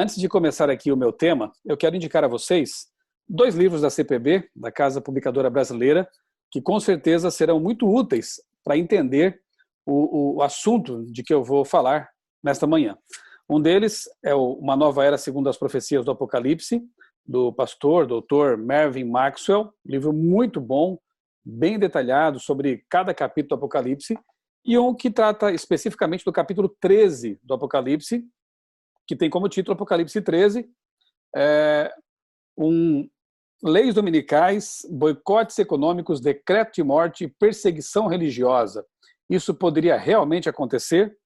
Antes de começar aqui o meu tema, eu quero indicar a vocês 2 livros da CPB, da Casa Publicadora Brasileira, que com certeza serão muito úteis para entender o assunto de que eu vou falar nesta manhã. Um deles é Uma Nova Era Segundo as Profecias do Apocalipse, do pastor, doutor Mervyn Maxwell, livro muito bom, bem detalhado sobre cada capítulo do Apocalipse, e um que trata especificamente do capítulo 13 do Apocalipse, que tem como título Apocalipse 13, Leis Dominicais, Boicotes Econômicos, Decreto de Morte e Perseguição Religiosa. Isso poderia realmente acontecer?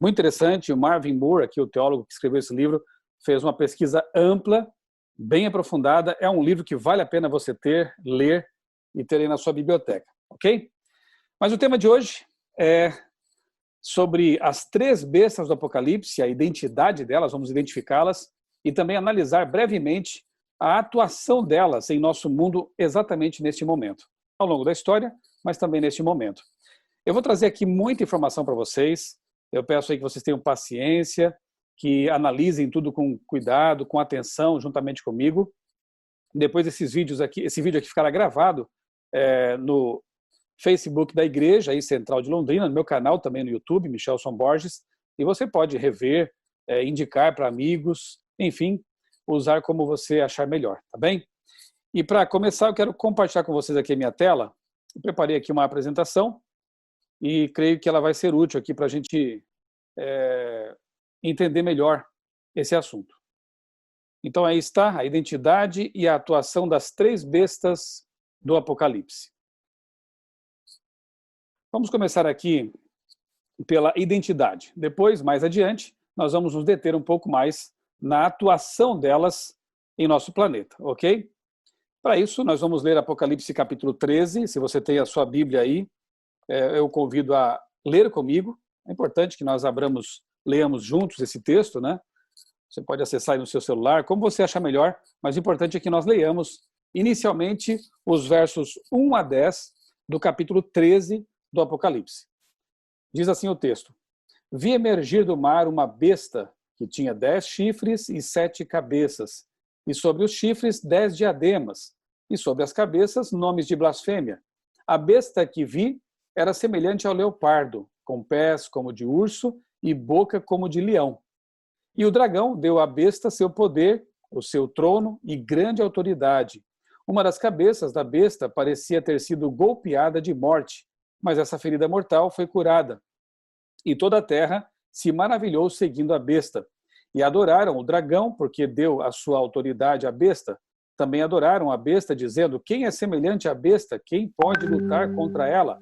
Muito interessante, o Marvin Moore, aqui o teólogo que escreveu esse livro, fez uma pesquisa ampla, bem aprofundada. É um livro que vale a pena você ler e ter aí na sua biblioteca, ok? Mas o tema de hoje é sobre as 3 bestas do Apocalipse, a identidade delas, vamos identificá-las, e também analisar brevemente a atuação delas em nosso mundo exatamente neste momento, ao longo da história, mas também neste momento. Eu vou trazer aqui muita informação para vocês, eu peço aí que vocês tenham paciência, que analisem tudo com cuidado, com atenção, juntamente comigo. Depois esse vídeo aqui ficará gravado no Facebook da Igreja aí Central de Londrina, no meu canal também no YouTube, Michelson Borges, e você pode rever, indicar para amigos, enfim, usar como você achar melhor, tá bem? E para começar, eu quero compartilhar com vocês aqui a minha tela. Eu preparei aqui uma apresentação e creio que ela vai ser útil aqui para a gente entender melhor esse assunto. Então aí está a identidade e a atuação das 3 bestas do Apocalipse. Vamos começar aqui pela identidade. Depois, mais adiante, nós vamos nos deter um pouco mais na atuação delas em nosso planeta, ok? Para isso, nós vamos ler Apocalipse capítulo 13. Se você tem a sua Bíblia aí, eu convido a ler comigo. É importante que nós leamos juntos esse texto, né? Você pode acessar aí no seu celular, como você achar melhor, mas o importante é que nós leiamos inicialmente os versos 1 a 10 do capítulo 13 do Apocalipse. Diz assim o texto: Vi emergir do mar uma besta que tinha 10 chifres e 7 cabeças, e sobre os chifres 10 diademas, e sobre as cabeças nomes de blasfêmia. A besta que vi era semelhante ao leopardo, com pés como de urso e boca como de leão. E o dragão deu à besta seu poder, o seu trono e grande autoridade. Uma das cabeças da besta parecia ter sido golpeada de morte, mas essa ferida mortal foi curada. E toda a terra se maravilhou seguindo a besta. E adoraram o dragão, porque deu a sua autoridade à besta. Também adoraram a besta, dizendo: quem é semelhante à besta? Quem pode lutar contra ela?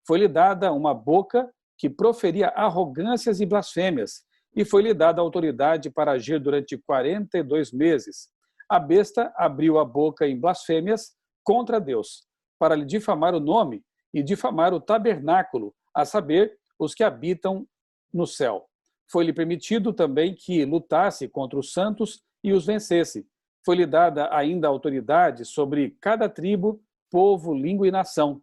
Foi-lhe dada uma boca que proferia arrogâncias e blasfêmias, e foi-lhe dada autoridade para agir durante 42 meses. A besta abriu a boca em blasfêmias contra Deus, para lhe difamar o nome e difamar o tabernáculo, a saber, os que habitam no céu. Foi-lhe permitido também que lutasse contra os santos e os vencesse. Foi-lhe dada ainda autoridade sobre cada tribo, povo, língua e nação.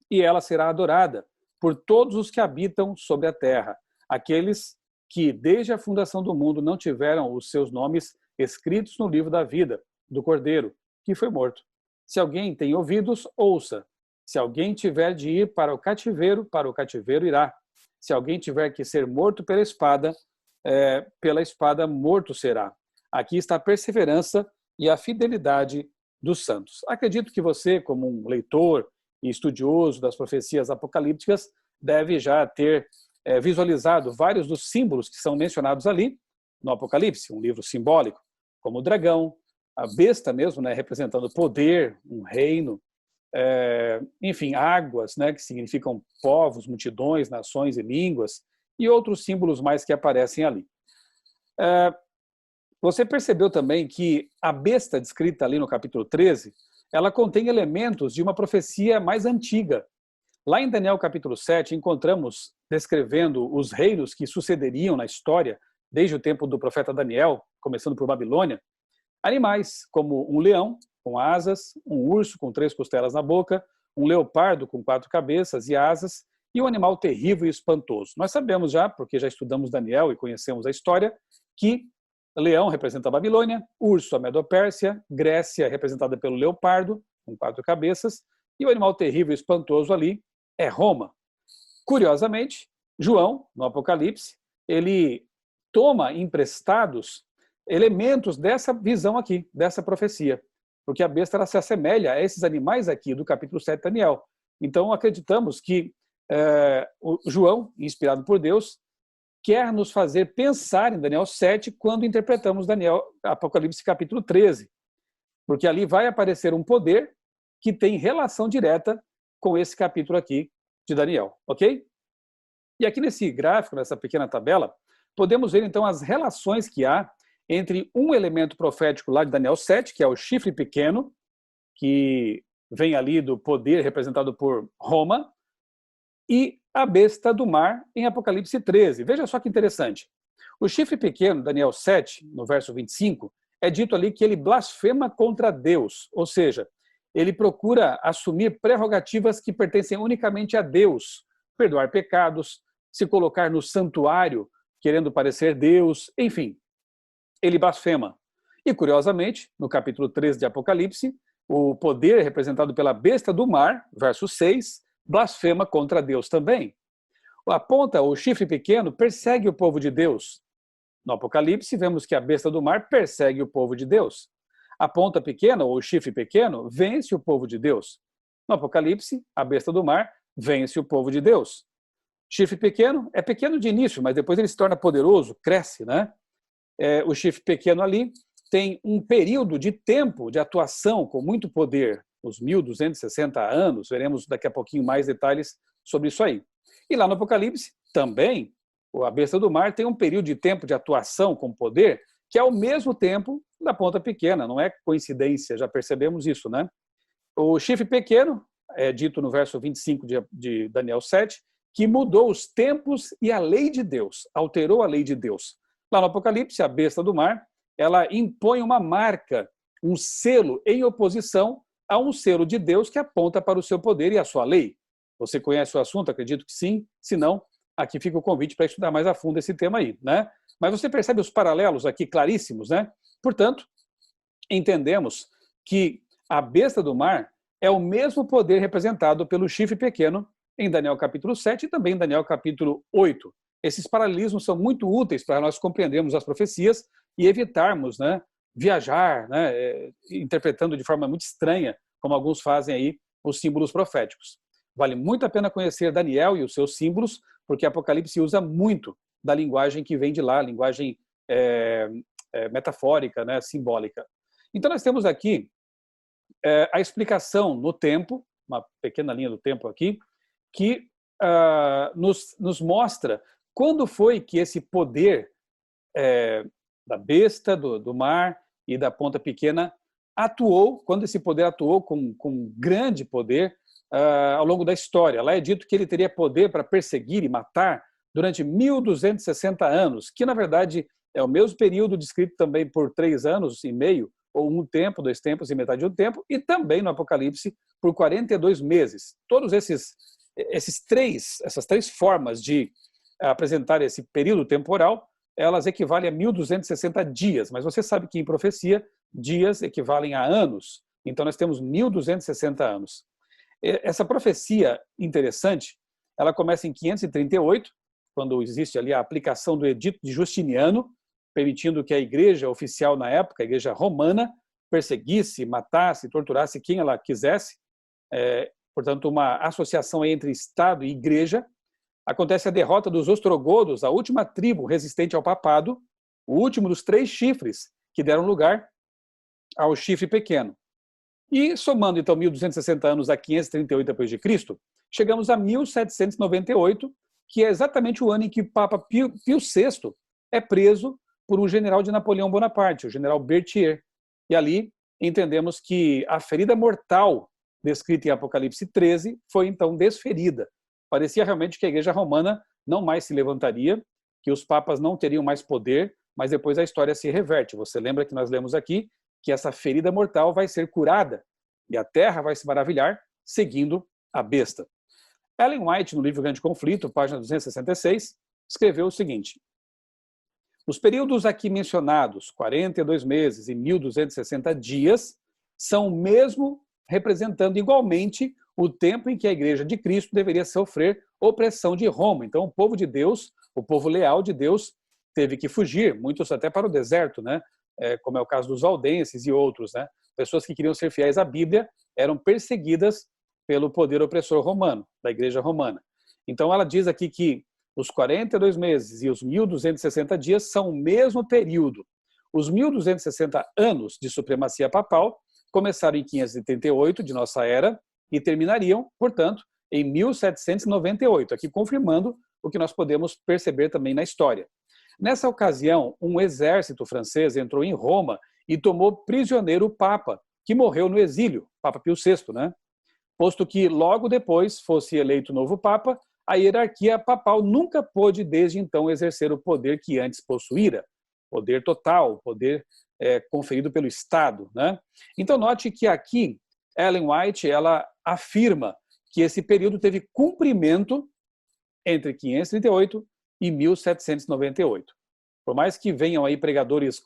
E ela será adorada por todos os que habitam sobre a terra, aqueles que desde a fundação do mundo não tiveram os seus nomes escritos no livro da vida do Cordeiro, que foi morto. Se alguém tem ouvidos, ouça. Se alguém tiver de ir para o cativeiro irá. Se alguém tiver que ser morto pela espada morto será. Aqui está a perseverança e a fidelidade dos santos. Acredito que você, como um leitor e estudioso das profecias apocalípticas, deve já ter visualizado vários dos símbolos que são mencionados ali no Apocalipse, um livro simbólico, como o dragão, a besta mesmo, né, representando poder, um reino, enfim, águas, né, que significam povos, multidões, nações e línguas, e outros símbolos mais que aparecem ali. Você percebeu também que a besta descrita ali no capítulo 13, ela contém elementos de uma profecia mais antiga. Lá em Daniel capítulo 7, encontramos descrevendo os reinos que sucederiam na história, desde o tempo do profeta Daniel, começando por Babilônia, animais como um leão com asas, um urso com 3 costelas na boca, um leopardo com 4 cabeças e asas, e um animal terrível e espantoso. Nós sabemos já, porque já estudamos Daniel e conhecemos a história, que Leão representa a Babilônia, urso a Medo-Pérsia, Grécia representada pelo leopardo, com 4 cabeças, e o animal terrível e espantoso ali é Roma. Curiosamente, João, no Apocalipse, ele toma emprestados elementos dessa visão aqui, dessa profecia, porque a besta ela se assemelha a esses animais aqui do capítulo 7 de Daniel. Então, acreditamos que o João, inspirado por Deus, quer nos fazer pensar em Daniel 7 quando interpretamos Apocalipse capítulo 13, porque ali vai aparecer um poder que tem relação direta com esse capítulo aqui de Daniel, ok? E aqui nesse gráfico, nessa pequena tabela, podemos ver então as relações que há entre um elemento profético lá de Daniel 7, que é o chifre pequeno, que vem ali do poder representado por Roma, e a besta do mar em Apocalipse 13. Veja só que interessante. O chifre pequeno, Daniel 7, no verso 25, é dito ali que ele blasfema contra Deus, ou seja, ele procura assumir prerrogativas que pertencem unicamente a Deus, perdoar pecados, se colocar no santuário, querendo parecer Deus, enfim, ele blasfema. E, curiosamente, no capítulo 13 de Apocalipse, o poder representado pela besta do mar, verso 6, blasfema contra Deus também. O chifre pequeno persegue o povo de Deus. No Apocalipse, vemos que a besta do mar persegue o povo de Deus. A ponta pequena, ou o chifre pequeno, vence o povo de Deus. No Apocalipse, a besta do mar vence o povo de Deus. Chifre pequeno é pequeno de início, mas depois ele se torna poderoso, cresce, né? O chifre pequeno ali tem um período de tempo de atuação com muito poder, os 1260 anos, veremos daqui a pouquinho mais detalhes sobre isso aí. E lá no Apocalipse, também, a besta do mar tem um período de tempo de atuação com poder que é ao mesmo tempo da ponta pequena, não é coincidência, já percebemos isso, né? O chifre pequeno, é dito no verso 25 de Daniel 7, que mudou os tempos e a lei de Deus, alterou a lei de Deus. Lá no Apocalipse, a besta do mar, ela impõe uma marca, um selo em oposição a um selo de Deus que aponta para o seu poder e a sua lei. Você conhece o assunto? Acredito que sim. Se não, aqui fica o convite para estudar mais a fundo esse tema aí, né? Mas você percebe os paralelos aqui claríssimos, né? Portanto, entendemos que a besta do mar é o mesmo poder representado pelo chifre pequeno em Daniel capítulo 7 e também em Daniel capítulo 8. Esses paralelismos são muito úteis para nós compreendermos as profecias e evitarmos, né, viajar, né, interpretando de forma muito estranha, como alguns fazem aí, os símbolos proféticos. Vale muito a pena conhecer Daniel e os seus símbolos, porque Apocalipse usa muito da linguagem que vem de lá, linguagem metafórica, né, simbólica. Então nós temos aqui a explicação no tempo, uma pequena linha do tempo aqui, que nos mostra quando foi que esse poder da besta, do mar e da ponta pequena atuou, quando esse poder atuou com grande poder ao longo da história. Lá é dito que ele teria poder para perseguir e matar durante 1260 anos, que na verdade é o mesmo período descrito também por 3 anos e meio, ou 1 tempo, 2 tempos e metade de 1 tempo, e também no Apocalipse por 42 meses. Todos essas três formas de apresentar esse período temporal, elas equivalem a 1260 dias, mas você sabe que em profecia, dias equivalem a anos, então nós temos 1260 anos. Essa profecia interessante, ela começa em 538, quando existe ali a aplicação do Edito de Justiniano, permitindo que a igreja oficial na época, a igreja romana, perseguisse, matasse, torturasse quem ela quisesse, portanto uma associação entre Estado e igreja. Acontece a derrota dos ostrogodos, a última tribo resistente ao papado, o último dos 3 chifres que deram lugar ao chifre pequeno. E somando então 1260 anos a 538 d.C., chegamos a 1798, que é exatamente o ano em que o Papa Pio VI é preso por um general de Napoleão Bonaparte, o general Berthier. E ali entendemos que a ferida mortal descrita em Apocalipse 13 foi então desferida. Parecia realmente que a igreja romana não mais se levantaria, que os papas não teriam mais poder, mas depois a história se reverte. Você lembra que nós lemos aqui que essa ferida mortal vai ser curada e a terra vai se maravilhar seguindo a besta. Ellen White, no livro Grande Conflito, página 266, escreveu o seguinte: Os períodos aqui mencionados, 42 meses e 1260 dias, são mesmo representando igualmente o tempo em que a Igreja de Cristo deveria sofrer opressão de Roma. Então, o povo de Deus, o povo leal de Deus, teve que fugir, muitos até para o deserto, né? Como é o caso dos valdenses e outros, né? Pessoas que queriam ser fiéis à Bíblia eram perseguidas pelo poder opressor romano, da Igreja Romana. Então, ela diz aqui que os 42 meses e os 1260 dias são o mesmo período. Os 1260 anos de supremacia papal começaram em 538 de nossa era e terminariam, portanto, em 1798, aqui confirmando o que nós podemos perceber também na história. Nessa ocasião, um exército francês entrou em Roma e tomou prisioneiro o Papa, que morreu no exílio, Papa Pio VI, né? Posto que logo depois fosse eleito novo Papa, a hierarquia papal nunca pôde desde então exercer o poder que antes possuíra, poder total, poder conferido pelo Estado, né? Então note que aqui Ellen White ela afirma que esse período teve cumprimento entre 538 e 1798. Por mais que venham aí pregadores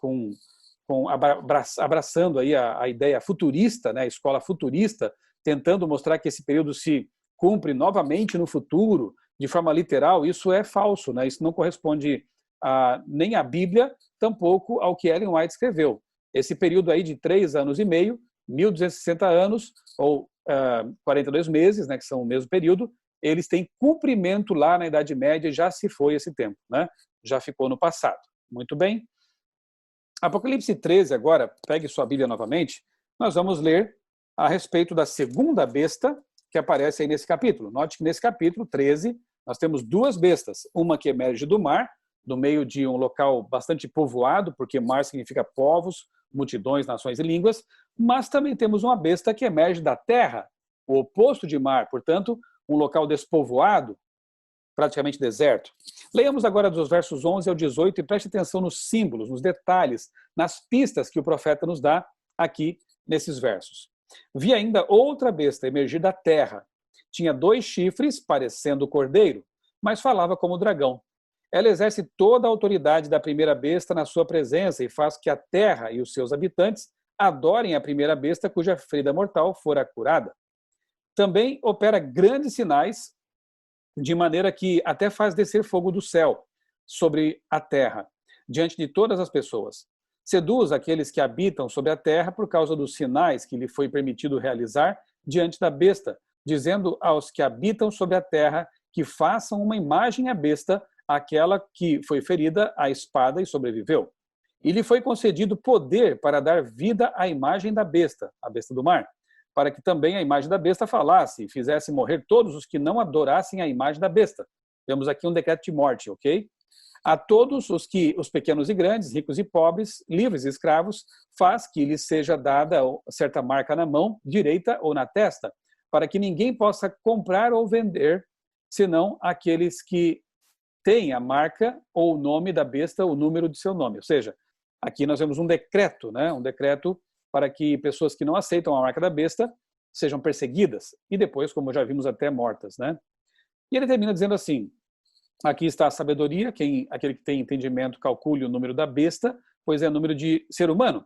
abraçando aí a ideia futurista, né, a escola futurista, tentando mostrar que esse período se cumpre novamente no futuro, de forma literal, isso é falso, né? Isso não corresponde nem à Bíblia, tampouco ao que Ellen White escreveu. Esse período aí de 3 anos e meio, 1260 anos, ou 42 meses, né, que são o mesmo período, eles têm cumprimento lá na Idade Média, já se foi esse tempo, né? Já ficou no passado. Muito bem. Apocalipse 13, agora, pegue sua Bíblia novamente, nós vamos ler a respeito da segunda besta que aparece aí nesse capítulo. Note que nesse capítulo 13, nós temos 2 bestas, uma que emerge do mar, no meio de um local bastante povoado, porque mar significa povos, multidões, nações e línguas, mas também temos uma besta que emerge da terra, o oposto de mar, portanto, um local despovoado, praticamente deserto. Leiamos agora dos versos 11 ao 18 e preste atenção nos símbolos, nos detalhes, nas pistas que o profeta nos dá aqui nesses versos. Vi ainda outra besta emergir da terra. Tinha 2 chifres, parecendo cordeiro, mas falava como dragão. Ela exerce toda a autoridade da primeira besta na sua presença e faz que a terra e os seus habitantes adorem a primeira besta cuja ferida mortal fora curada. Também opera grandes sinais, de maneira que até faz descer fogo do céu sobre a terra, diante de todas as pessoas. Seduz aqueles que habitam sobre a terra por causa dos sinais que lhe foi permitido realizar diante da besta, dizendo aos que habitam sobre a terra que façam uma imagem à besta, aquela que foi ferida à espada e sobreviveu. E lhe foi concedido poder para dar vida à imagem da besta, a besta do mar, para que também a imagem da besta falasse e fizesse morrer todos os que não adorassem a imagem da besta. Temos aqui um decreto de morte, ok? A todos os pequenos e grandes, ricos e pobres, livres e escravos, faz que lhes seja dada certa marca na mão direita ou na testa, para que ninguém possa comprar ou vender, senão aqueles que têm a marca ou o nome da besta, o número de seu nome. Ou seja, aqui nós vemos um decreto, né? Um decreto para que pessoas que não aceitam a marca da besta sejam perseguidas e depois, como já vimos, até mortas, né? E ele termina dizendo assim: aqui está a sabedoria, aquele que tem entendimento calcule o número da besta, pois é o número de ser humano.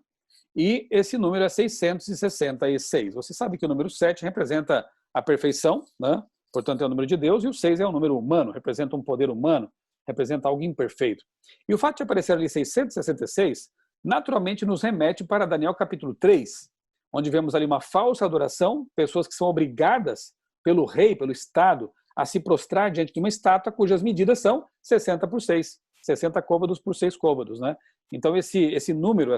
E esse número é 666. Você sabe que o número 7 representa a perfeição, né? Portanto é o número de Deus, e o 6 é um número humano, representa um poder humano, representa algo imperfeito. E o fato de aparecer ali 666, naturalmente nos remete para Daniel capítulo 3, onde vemos ali uma falsa adoração, pessoas que são obrigadas pelo rei, pelo Estado, a se prostrar diante de uma estátua cujas medidas são 60 por 6, 60 côvados por 6 côvados, né? Então esse número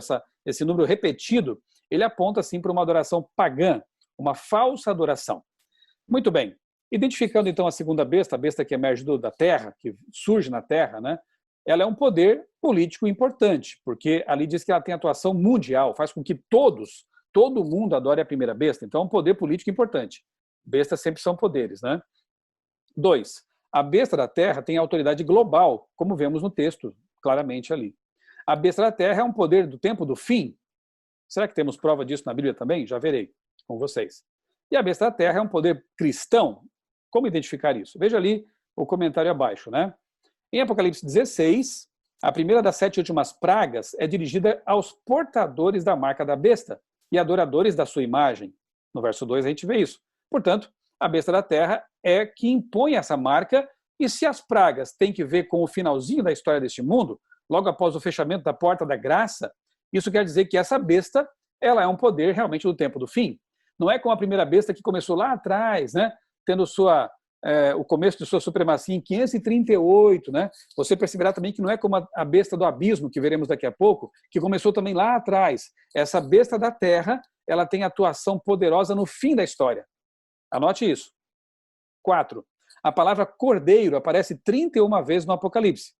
repetido, ele aponta assim para uma adoração pagã, uma falsa adoração. Muito bem. Identificando então a segunda besta, a besta que emerge da terra, que surge na terra, né? Ela é um poder político importante, porque ali diz que ela tem atuação mundial, faz com que todo mundo adore a primeira besta. Então é um poder político importante. Bestas sempre são poderes, né? 2. A besta da terra tem autoridade global, como vemos no texto claramente ali. A besta da terra é um poder do tempo do fim. Será que temos prova disso na Bíblia também? Já verei com vocês. E a besta da terra é um poder cristão. Como identificar isso? Veja ali o comentário abaixo, né? Em Apocalipse 16, A primeira das 7 últimas pragas é dirigida aos portadores da marca da besta e adoradores da sua imagem. No verso 2 a gente vê isso. Portanto, a besta da terra é que impõe essa marca, e se as pragas têm que ver com o finalzinho da história deste mundo, logo após o fechamento da porta da graça, isso quer dizer que essa besta, ela é um poder realmente do tempo do fim. Não é como a primeira besta que começou lá atrás, né, tendo o começo de sua supremacia em 538, né? Você perceberá também que não é como a besta do abismo, que veremos daqui a pouco, que começou também lá atrás. Essa besta da terra, ela tem atuação poderosa no fim da história. Anote isso. 4. A palavra cordeiro aparece 31 vezes no Apocalipse.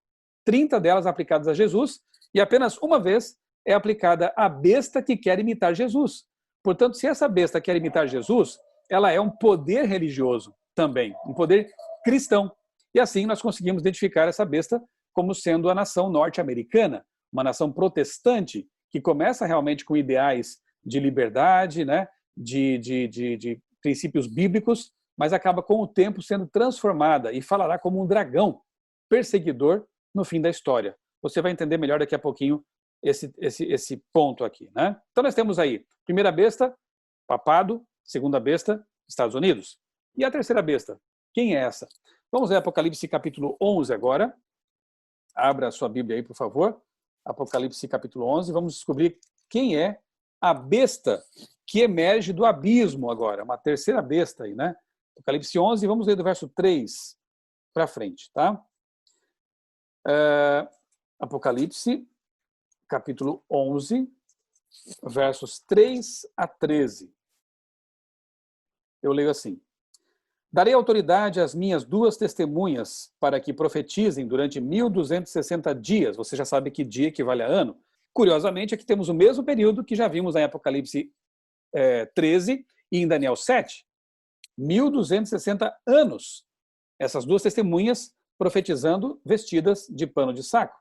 30 delas aplicadas a Jesus, e apenas uma vez é aplicada à besta que quer imitar Jesus. Portanto, se essa besta quer imitar Jesus, ela é um poder religioso também, um poder cristão. E assim nós conseguimos identificar essa besta como sendo a nação norte-americana, uma nação protestante, que começa realmente com ideais de liberdade, né, de princípios bíblicos, mas acaba com o tempo sendo transformada e falará como um dragão perseguidor no fim da história. Você vai entender melhor daqui a pouquinho esse ponto aqui, né? Então nós temos aí, primeira besta, papado, segunda besta, Estados Unidos. E a terceira besta, quem é essa? Vamos ler Apocalipse capítulo 11 agora. Abra a sua Bíblia aí, por favor. Apocalipse capítulo 11, vamos descobrir quem é a besta que emerge do abismo agora, uma terceira besta aí, né? Apocalipse 11, vamos ler do verso 3 para frente, tá? Apocalipse, capítulo 11, versos 3 a 13. Eu leio assim: Darei autoridade às minhas 2 testemunhas para que profetizem durante 1260 dias. Você já sabe que dia equivale a ano. Curiosamente, aqui temos o mesmo período que já vimos em Apocalipse 13 e em Daniel 7. 1260 anos. Essas 2 testemunhas profetizando vestidas de pano de saco.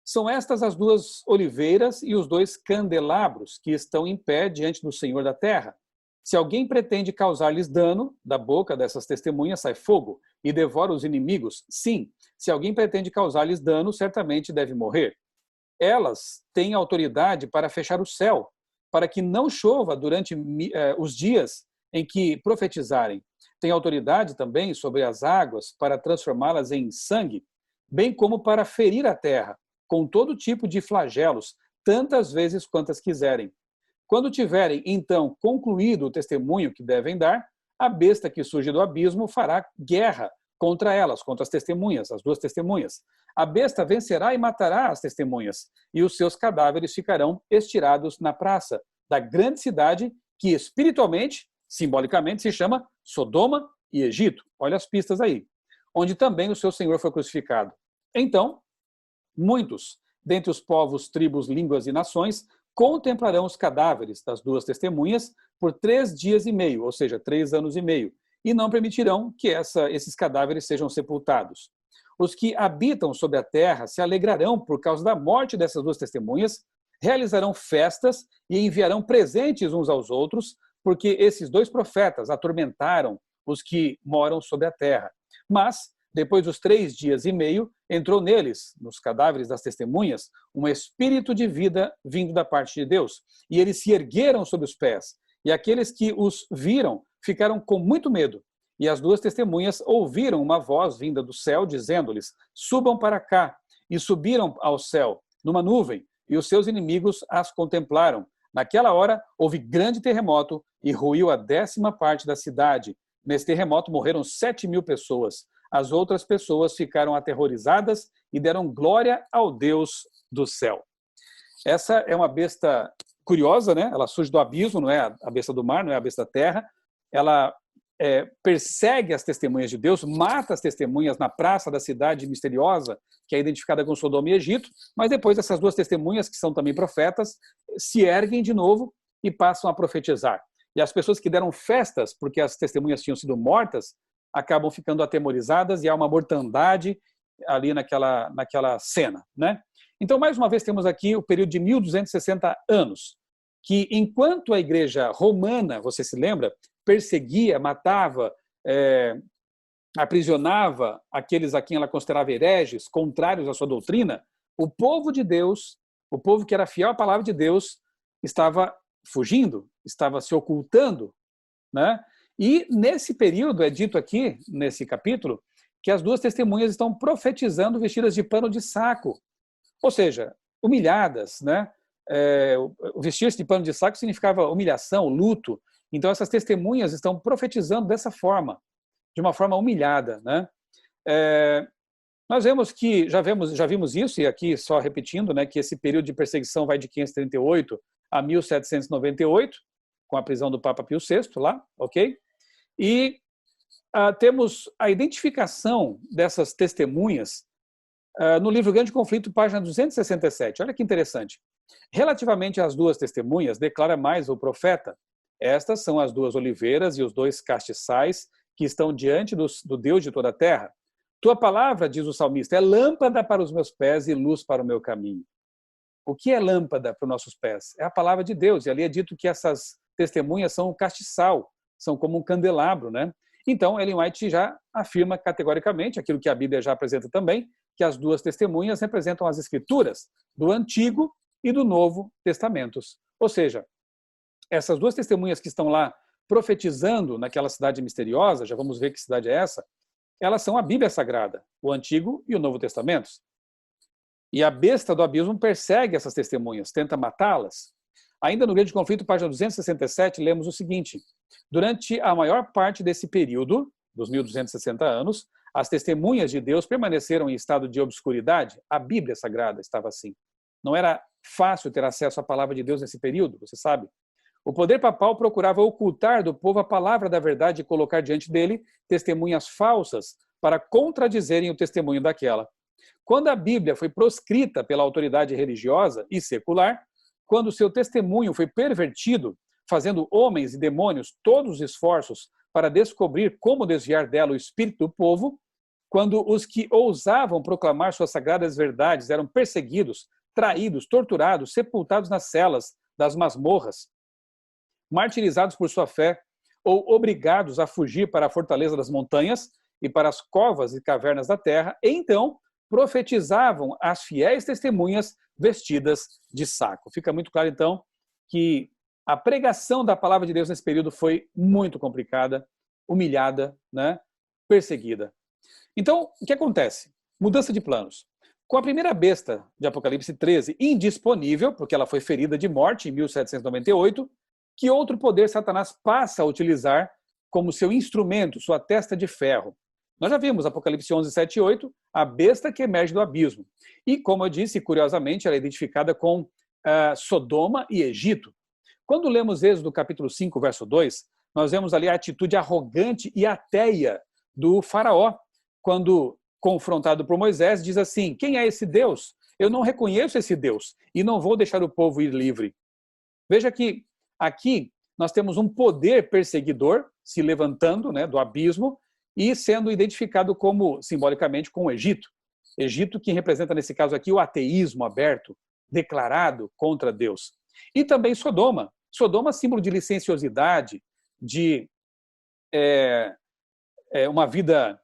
São estas as 2 oliveiras e os 2 candelabros que estão em pé diante do Senhor da terra. Se alguém pretende causar-lhes dano, da boca dessas testemunhas sai fogo e devora os inimigos. Sim, se alguém pretende causar-lhes dano, certamente deve morrer. Elas têm autoridade para fechar o céu, para que não chova durante os dias em que profetizarem. Tem autoridade também sobre as águas para transformá-las em sangue, bem como para ferir a terra, com todo tipo de flagelos, tantas vezes quantas quiserem. Quando tiverem, então, concluído o testemunho que devem dar, a besta que surge do abismo fará guerra contra elas, contra as testemunhas, as 2 testemunhas. A besta vencerá e matará as testemunhas, e os seus cadáveres ficarão estirados na praça da grande cidade que espiritualmente, simbolicamente, se chama Sodoma e Egito. Olha as pistas aí. Onde também o seu Senhor foi crucificado. Então, muitos, dentre os povos, tribos, línguas e nações, contemplarão os cadáveres das 2 testemunhas por 3 dias e meio, ou seja, 3 anos e meio, e não permitirão que esses cadáveres sejam sepultados. Os que habitam sobre a terra se alegrarão por causa da morte dessas 2 testemunhas, realizarão festas e enviarão presentes uns aos outros, porque esses 2 profetas atormentaram os que moram sobre a terra. Mas, depois dos 3 dias e meio, entrou neles, nos cadáveres das testemunhas, um espírito de vida vindo da parte de Deus. E eles se ergueram sobre os pés. E aqueles que os viram ficaram com muito medo. E as 2 testemunhas ouviram uma voz vinda do céu, dizendo-lhes: subam para cá. E subiram ao céu, numa nuvem, e os seus inimigos as contemplaram. Naquela hora, houve grande terremoto e ruiu a 10ª parte da cidade. Nesse terremoto morreram 7.000 pessoas. As outras pessoas ficaram aterrorizadas e deram glória ao Deus do céu. Essa é uma besta curiosa, né? Ela surge do abismo, não é a besta do mar, não é a besta da terra. Ela persegue as testemunhas de Deus, mata as testemunhas na praça da cidade misteriosa, que é identificada com Sodoma e Egito, mas depois essas 2 testemunhas, que são também profetas, se erguem de novo e passam a profetizar. E as pessoas que deram festas, porque as testemunhas tinham sido mortas, acabam ficando atemorizadas e há uma mortandade ali naquela cena, né? Então, mais uma vez, temos aqui o período de 1260 anos, que enquanto a igreja romana, você se lembra, perseguia, matava, aprisionava aqueles a quem ela considerava hereges, contrários à sua doutrina, O povo de Deus, o povo que era fiel à palavra de Deus, estava fugindo, estava se ocultando, né? E nesse período, é dito aqui, nesse capítulo, que as duas testemunhas estão profetizando vestidas de pano de saco, ou seja, humilhadas, né? O vestir-se de pano de saco significava humilhação, luto. Então essas testemunhas estão profetizando dessa forma, de uma forma humilhada, né? Nós vemos que, já vimos isso, e aqui só repetindo, né, que esse período de perseguição vai de 538 a 1798, com a prisão do Papa Pio VI lá, ok? E temos a identificação dessas testemunhas no livro Grande Conflito, página 267. Olha que interessante. Relativamente às duas testemunhas, declara mais o profeta: estas são as duas oliveiras e os dois castiçais que estão diante do Deus de toda a terra. Tua palavra, diz o salmista, é lâmpada para os meus pés e luz para o meu caminho. O que é lâmpada para os nossos pés? É a palavra de Deus. E ali é dito que essas testemunhas são um castiçal, são como um candelabro, né? Então, Ellen White já afirma categoricamente aquilo que a Bíblia já apresenta também, que as duas testemunhas representam as escrituras do Antigo e do Novo Testamentos. Ou seja, essas duas testemunhas que estão lá profetizando naquela cidade misteriosa, já vamos ver que cidade é essa, elas são a Bíblia Sagrada, o Antigo e o Novo Testamentos. E a besta do abismo persegue essas testemunhas, tenta matá-las. Ainda no Grande Conflito, página 267, lemos o seguinte: durante a maior parte desse período, dos 1260 anos, as testemunhas de Deus permaneceram em estado de obscuridade. A Bíblia Sagrada estava assim. Não era fácil ter acesso à palavra de Deus nesse período, você sabe. O poder papal procurava ocultar do povo a palavra da verdade e colocar diante dele testemunhas falsas para contradizerem o testemunho daquela. Quando a Bíblia foi proscrita pela autoridade religiosa e secular, quando seu testemunho foi pervertido, fazendo homens e demônios todos os esforços para descobrir como desviar dela o espírito do povo, quando os que ousavam proclamar suas sagradas verdades eram perseguidos, traídos, torturados, sepultados nas celas das masmorras, martirizados por sua fé ou obrigados a fugir para a fortaleza das montanhas e para as covas e cavernas da terra, então profetizavam as fiéis testemunhas vestidas de saco. Fica muito claro, então, que a pregação da palavra de Deus nesse período foi muito complicada, humilhada, né? Perseguida. Então, o que acontece? Mudança de planos. Com a primeira besta de Apocalipse 13 indisponível, porque ela foi ferida de morte em 1798, que outro poder Satanás passa a utilizar como seu instrumento, sua testa de ferro? Nós já vimos, Apocalipse 11, 7 e 8, a besta que emerge do abismo. E, como eu disse, curiosamente, ela é identificada com Sodoma e Egito. Quando lemos Êxodo capítulo 5, verso 2, nós vemos ali a atitude arrogante e ateia do faraó, quando confrontado por Moisés, diz assim: quem é esse Deus? Eu não reconheço esse Deus e não vou deixar o povo ir livre. Veja que aqui nós temos um poder perseguidor se levantando, né, do abismo e sendo identificado como, simbolicamente, com o Egito. Egito que representa, nesse caso aqui, o ateísmo aberto, declarado contra Deus. E também Sodoma. Sodoma, símbolo de licenciosidade, de uma vida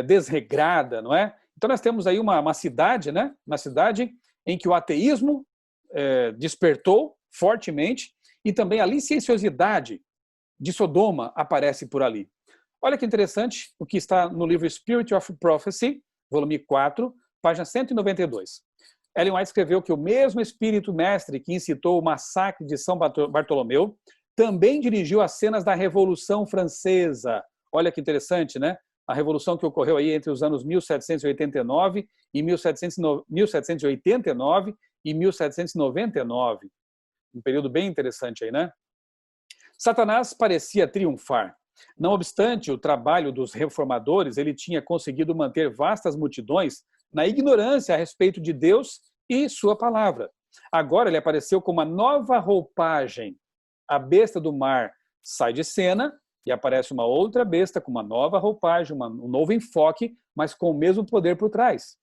desregrada, não é? Então nós temos aí uma cidade, né? Uma cidade em que o ateísmo despertou fortemente e também a licenciosidade de Sodoma aparece por ali. Olha que interessante o que está no livro Spirit of Prophecy, volume 4, página 192. Ellen White escreveu que o mesmo espírito mestre que incitou o massacre de São Bartolomeu também dirigiu as cenas da Revolução Francesa. Olha que interessante, né? A revolução que ocorreu aí entre os anos 1789 e 1789 e 1799. Um período bem interessante aí, né? Satanás parecia triunfar. Não obstante o trabalho dos reformadores, ele tinha conseguido manter vastas multidões na ignorância a respeito de Deus e sua palavra. Agora ele apareceu com uma nova roupagem. A besta do mar sai de cena e aparece uma outra besta com uma nova roupagem, um novo enfoque, mas com o mesmo poder por trás.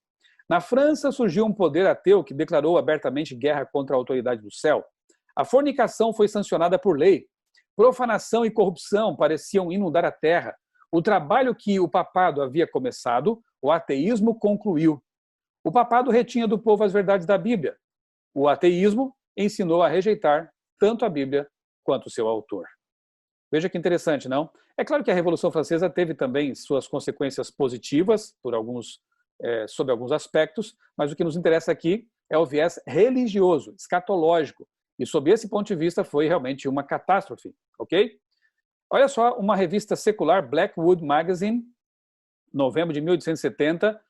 Na França surgiu um poder ateu que declarou abertamente guerra contra a autoridade do céu. A fornicação foi sancionada por lei. Profanação e corrupção pareciam inundar a terra. O trabalho que o papado havia começado, o ateísmo concluiu. O papado retinha do povo as verdades da Bíblia. O ateísmo ensinou a rejeitar tanto a Bíblia quanto o seu autor. Veja que interessante, não? É claro que a Revolução Francesa teve também suas consequências positivas sob alguns aspectos, mas o que nos interessa aqui é o viés religioso, escatológico. E sob esse ponto de vista foi realmente uma catástrofe, ok? Olha só, uma revista secular, Blackwood Magazine, novembro de 1870,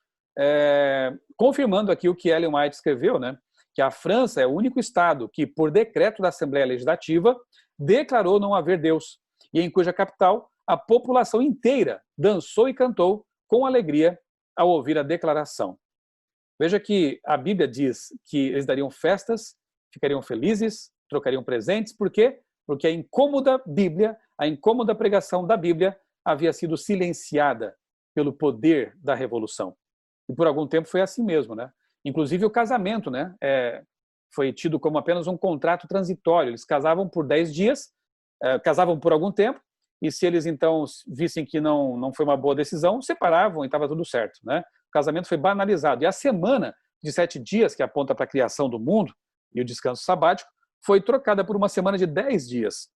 confirmando aqui o que Ellen White escreveu, né? Que a França é o único estado que, por decreto da Assembleia Legislativa, declarou não haver Deus, e em cuja capital a população inteira dançou e cantou com alegria ao ouvir a declaração. Veja que a Bíblia diz que eles dariam festas, ficariam felizes, trocariam presentes. Por quê? Porque a incômoda Bíblia, a incômoda pregação da Bíblia havia sido silenciada pelo poder da revolução. E por algum tempo foi assim mesmo, né? Inclusive o casamento, né? Foi tido como apenas um contrato transitório. Eles casavam por 10 dias, casavam por algum tempo, e se eles então vissem que não foi uma boa decisão, separavam e estava tudo certo, né? O casamento foi banalizado. E a semana de 7 dias, que aponta para a criação do mundo e o descanso sabático, foi trocada por uma semana de 10 dias.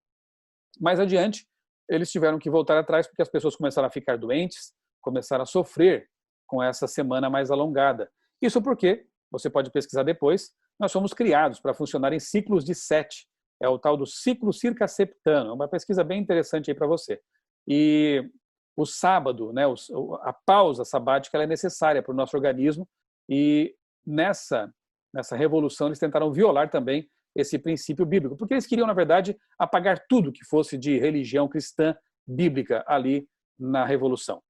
Mais adiante, eles tiveram que voltar atrás porque as pessoas começaram a ficar doentes, começaram a sofrer com essa semana mais alongada. Isso porque, você pode pesquisar depois, nós somos criados para funcionar em ciclos de 7. É o tal do ciclo circaseptano. É uma pesquisa bem interessante aí para você. E o sábado, né, a pausa sabática, ela é necessária para o nosso organismo, e nessa revolução eles tentaram violar também esse princípio bíblico, porque eles queriam, na verdade, apagar tudo que fosse de religião cristã bíblica ali na Revolução.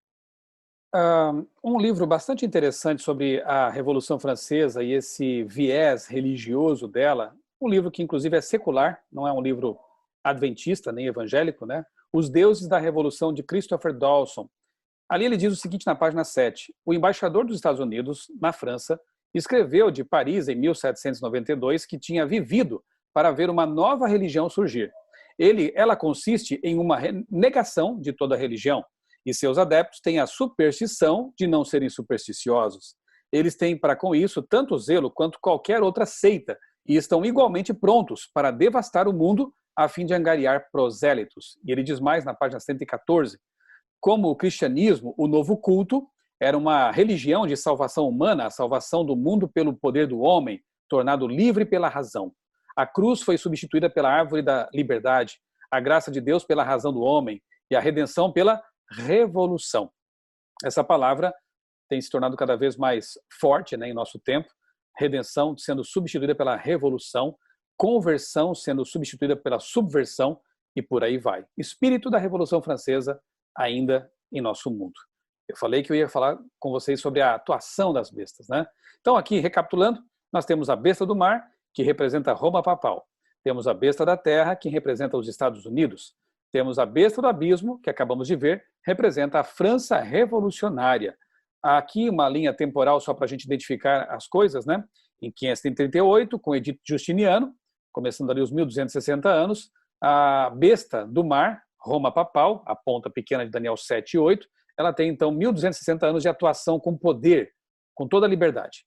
Um livro bastante interessante sobre a Revolução Francesa e esse viés religioso dela, um livro que inclusive é secular, não é um livro adventista nem evangélico, né? Os Deuses da Revolução, de Christopher Dawson. Ali ele diz o seguinte na página 7: o embaixador dos Estados Unidos na França escreveu de Paris em 1792 que tinha vivido para ver uma nova religião surgir. Ela consiste em uma negação de toda religião, e seus adeptos têm a superstição de não serem supersticiosos. Eles têm para com isso tanto zelo quanto qualquer outra seita, e estão igualmente prontos para devastar o mundo a fim de angariar prosélitos. E ele diz mais na página 114, como o cristianismo, o novo culto, era uma religião de salvação humana, a salvação do mundo pelo poder do homem, tornado livre pela razão. A cruz foi substituída pela árvore da liberdade, a graça de Deus pela razão do homem e a redenção pela revolução. Essa palavra tem se tornado cada vez mais forte, né, em nosso tempo. Redenção sendo substituída pela revolução, conversão sendo substituída pela subversão e por aí vai. Espírito da Revolução Francesa ainda em nosso mundo. Eu falei que eu ia falar com vocês sobre a atuação das bestas, né? Então aqui, recapitulando, nós temos a besta do mar, que representa Roma papal. Temos a besta da terra, que representa os Estados Unidos. Temos a besta do abismo, que acabamos de ver, representa a França revolucionária. Aqui uma linha temporal só para a gente identificar as coisas, né? Em 538, com Edito Justiniano, começando ali os 1260 anos, a besta do mar, Roma papal, a ponta pequena de Daniel 7 e 8, ela tem então 1260 anos de atuação com poder, com toda a liberdade.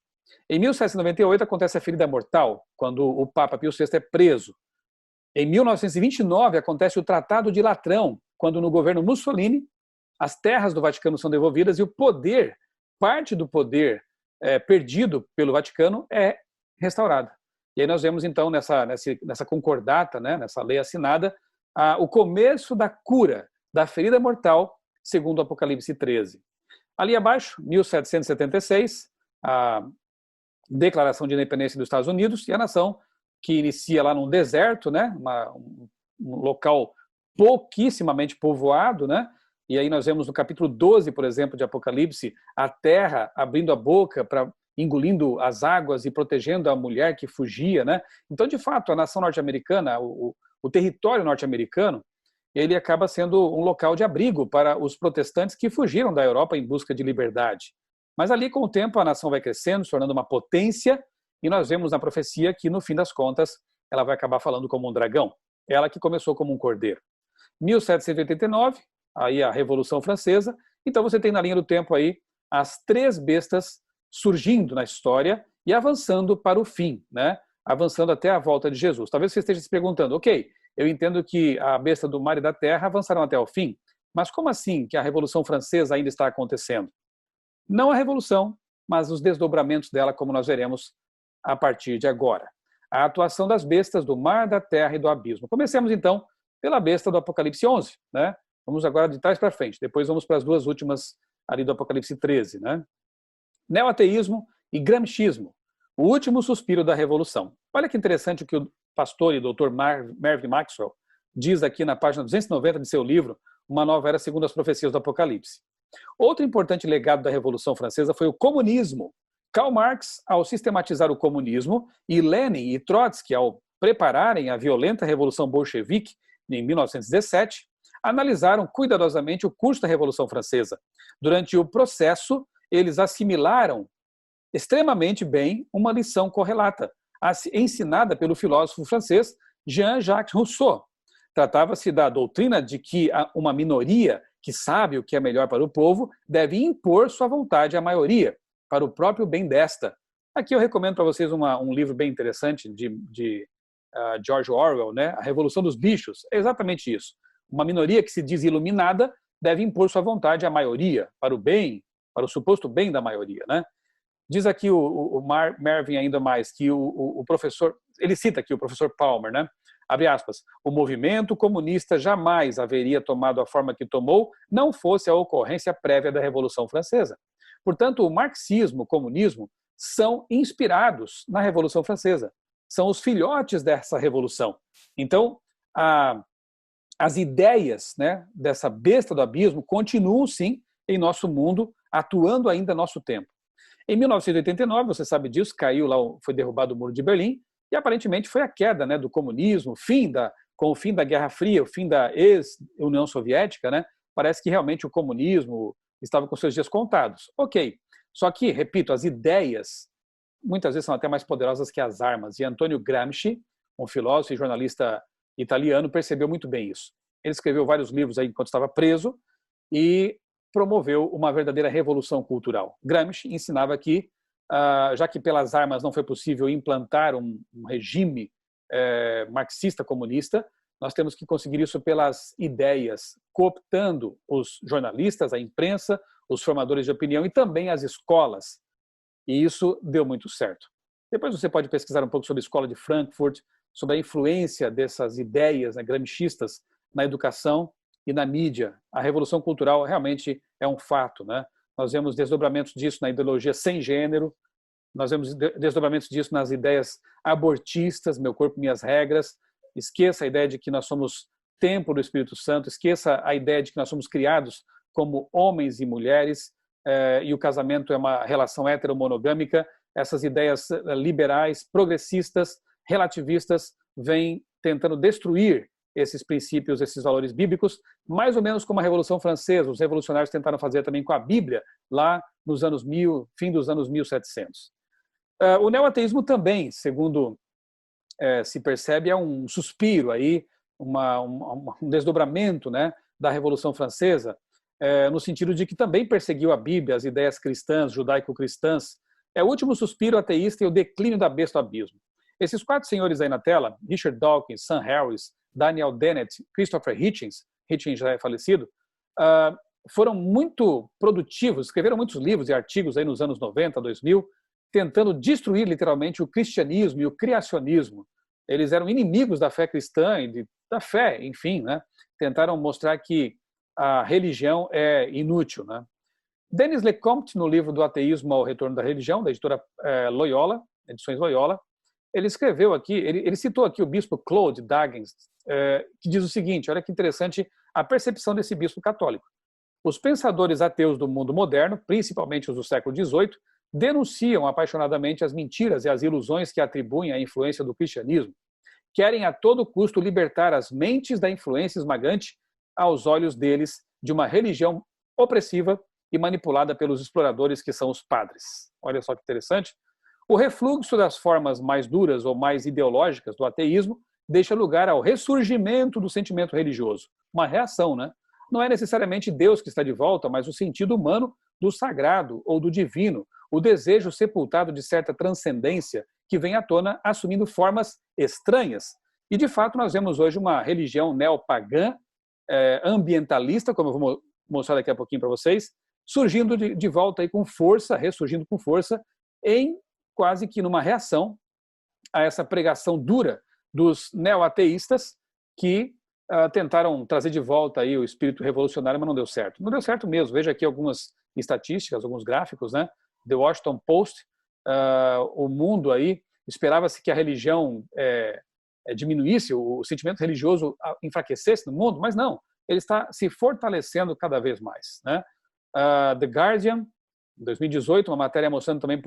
Em 1798 acontece a ferida mortal, quando o Papa Pio VI é preso. Em 1929 acontece o Tratado de Latrão, quando no governo Mussolini as terras do Vaticano são devolvidas e o poder, parte do poder perdido pelo Vaticano é restaurado. E aí nós vemos então nessa concordata, né, nessa lei assinada, o começo da cura da ferida mortal, segundo o Apocalipse 13. Ali abaixo, 1776, a Declaração de Independência dos Estados Unidos, e a nação que inicia lá num deserto, né, um local pouquíssimamente povoado, né? E aí nós vemos no capítulo 12, por exemplo, de Apocalipse, a terra abrindo a boca, engolindo as águas e protegendo a mulher que fugia, né? Então, de fato, a nação norte-americana, o território norte-americano, ele acaba sendo um local de abrigo para os protestantes que fugiram da Europa em busca de liberdade. Mas ali, com o tempo, a nação vai crescendo, se tornando uma potência, e nós vemos na profecia que, no fim das contas, ela vai acabar falando como um dragão. Ela que começou como um cordeiro. 1789, aí a Revolução Francesa. Então você tem na linha do tempo aí as 3 bestas surgindo na história e avançando para o fim, né? Avançando até a volta de Jesus. Talvez você esteja se perguntando, ok, eu entendo que a besta do mar e da terra avançaram até o fim, mas como assim que a Revolução Francesa ainda está acontecendo? Não a Revolução, mas os desdobramentos dela, como nós veremos a partir de agora. A atuação das bestas do mar, da terra e do abismo. Comecemos, então, pela besta do Apocalipse 11, né? Vamos agora de trás para frente, depois vamos para as duas últimas ali do Apocalipse 13, né? Neoateísmo e gramscismo, o último suspiro da Revolução. Olha que interessante o que o pastor e doutor Mervyn Maxwell diz aqui na página 290 de seu livro, Uma Nova Era segundo as Profecias do Apocalipse. Outro importante legado da Revolução Francesa foi o comunismo. Karl Marx, ao sistematizar o comunismo, e Lenin e Trotsky, ao prepararem a violenta Revolução Bolchevique em 1917, analisaram cuidadosamente o curso da Revolução Francesa. Durante o processo, eles assimilaram extremamente bem uma lição correlata, ensinada pelo filósofo francês Jean-Jacques Rousseau. Tratava-se da doutrina de que uma minoria que sabe o que é melhor para o povo deve impor sua vontade à maioria, para o próprio bem desta. Aqui eu recomendo para vocês um livro bem interessante de George Orwell, né? A Revolução dos Bichos. É exatamente isso. Uma minoria que se diz iluminada deve impor sua vontade à maioria, para o bem, para o suposto bem da maioria, né? Diz aqui o Mervyn ainda mais que o professor, ele cita aqui o professor Palmer, né? Abre aspas, o movimento comunista jamais haveria tomado a forma que tomou, não fosse a ocorrência prévia da Revolução Francesa. Portanto, o marxismo, o comunismo, são inspirados na Revolução Francesa. São os filhotes dessa revolução. Então, as ideias, né, dessa besta do abismo continuam, sim, em nosso mundo, atuando ainda no nosso tempo. Em 1989, você sabe disso, caiu lá, foi derrubado o Muro de Berlim, e aparentemente foi a queda, né, do comunismo, com o fim da Guerra Fria, o fim da ex-União Soviética, né, parece que realmente o comunismo estava com seus dias contados. Ok, só que, repito, as ideias muitas vezes são até mais poderosas que as armas, e Antonio Gramsci, um filósofo e jornalista italiano, percebeu muito bem isso. Ele escreveu vários livros aí enquanto estava preso e promoveu uma verdadeira revolução cultural. Gramsci ensinava que, já que pelas armas não foi possível implantar um regime marxista-comunista, nós temos que conseguir isso pelas ideias, cooptando os jornalistas, a imprensa, os formadores de opinião e também as escolas. E isso deu muito certo. Depois você pode pesquisar um pouco sobre a Escola de Frankfurt, sobre a influência dessas ideias, né, gramscistas na educação e na mídia. A revolução cultural realmente é um fato, né? Nós vemos desdobramentos disso na ideologia sem gênero, nós vemos desdobramentos disso nas ideias abortistas, meu corpo, minhas regras. Esqueça a ideia de que nós somos templo do Espírito Santo, esqueça a ideia de que nós somos criados como homens e mulheres, e o casamento é uma relação heteromonogâmica. Essas ideias liberais, progressistas, relativistas, vêm tentando destruir esses princípios, esses valores bíblicos, mais ou menos como a Revolução Francesa, os revolucionários tentaram fazer também com a Bíblia, lá nos anos fim dos anos 1700. O neoateísmo também, segundo se percebe, é um suspiro aí, um desdobramento, né, da Revolução Francesa, no sentido de que também perseguiu a Bíblia, as ideias cristãs, judaico-cristãs. É o último suspiro ateísta e o declínio da besta do abismo. Esses quatro senhores aí na tela, Richard Dawkins, Sam Harris, Daniel Dennett, Christopher Hitchens já é falecido, foram muito produtivos, escreveram muitos livros e artigos aí nos anos 90, 2000, tentando destruir literalmente o cristianismo e o criacionismo. Eles eram inimigos da fé cristã e da fé, enfim, né? Tentaram mostrar que a religião é inútil, né? Denis Lecomte, no livro do Ateísmo ao Retorno da Religião, da editora Loyola, Edições Loyola, ele escreveu aqui, ele citou aqui o bispo Claude Dagens, que diz o seguinte, olha que interessante a percepção desse bispo católico. Os pensadores ateus do mundo moderno, principalmente os do século XVIII, denunciam apaixonadamente as mentiras e as ilusões que atribuem à influência do cristianismo. Querem a todo custo libertar as mentes da influência esmagante aos olhos deles de uma religião opressiva e manipulada pelos exploradores que são os padres. Olha só que interessante. O refluxo das formas mais duras ou mais ideológicas do ateísmo deixa lugar ao ressurgimento do sentimento religioso. Uma reação, né? Não é necessariamente Deus que está de volta, mas o sentido humano do sagrado ou do divino, o desejo sepultado de certa transcendência que vem à tona assumindo formas estranhas. E, de fato, nós vemos hoje uma religião neopagã, ambientalista, como eu vou mostrar daqui a pouquinho para vocês, surgindo de volta aí com força, ressurgindo com força, em quase que numa reação a essa pregação dura dos neoateístas que tentaram trazer de volta aí o espírito revolucionário, mas não deu certo. Não deu certo mesmo. Veja aqui algumas estatísticas, alguns gráficos, né? The Washington Post, o mundo aí, esperava-se que a religião diminuísse, o sentimento religioso enfraquecesse no mundo, mas não, ele está se fortalecendo cada vez mais, né? The Guardian, em 2018, uma matéria mostrando também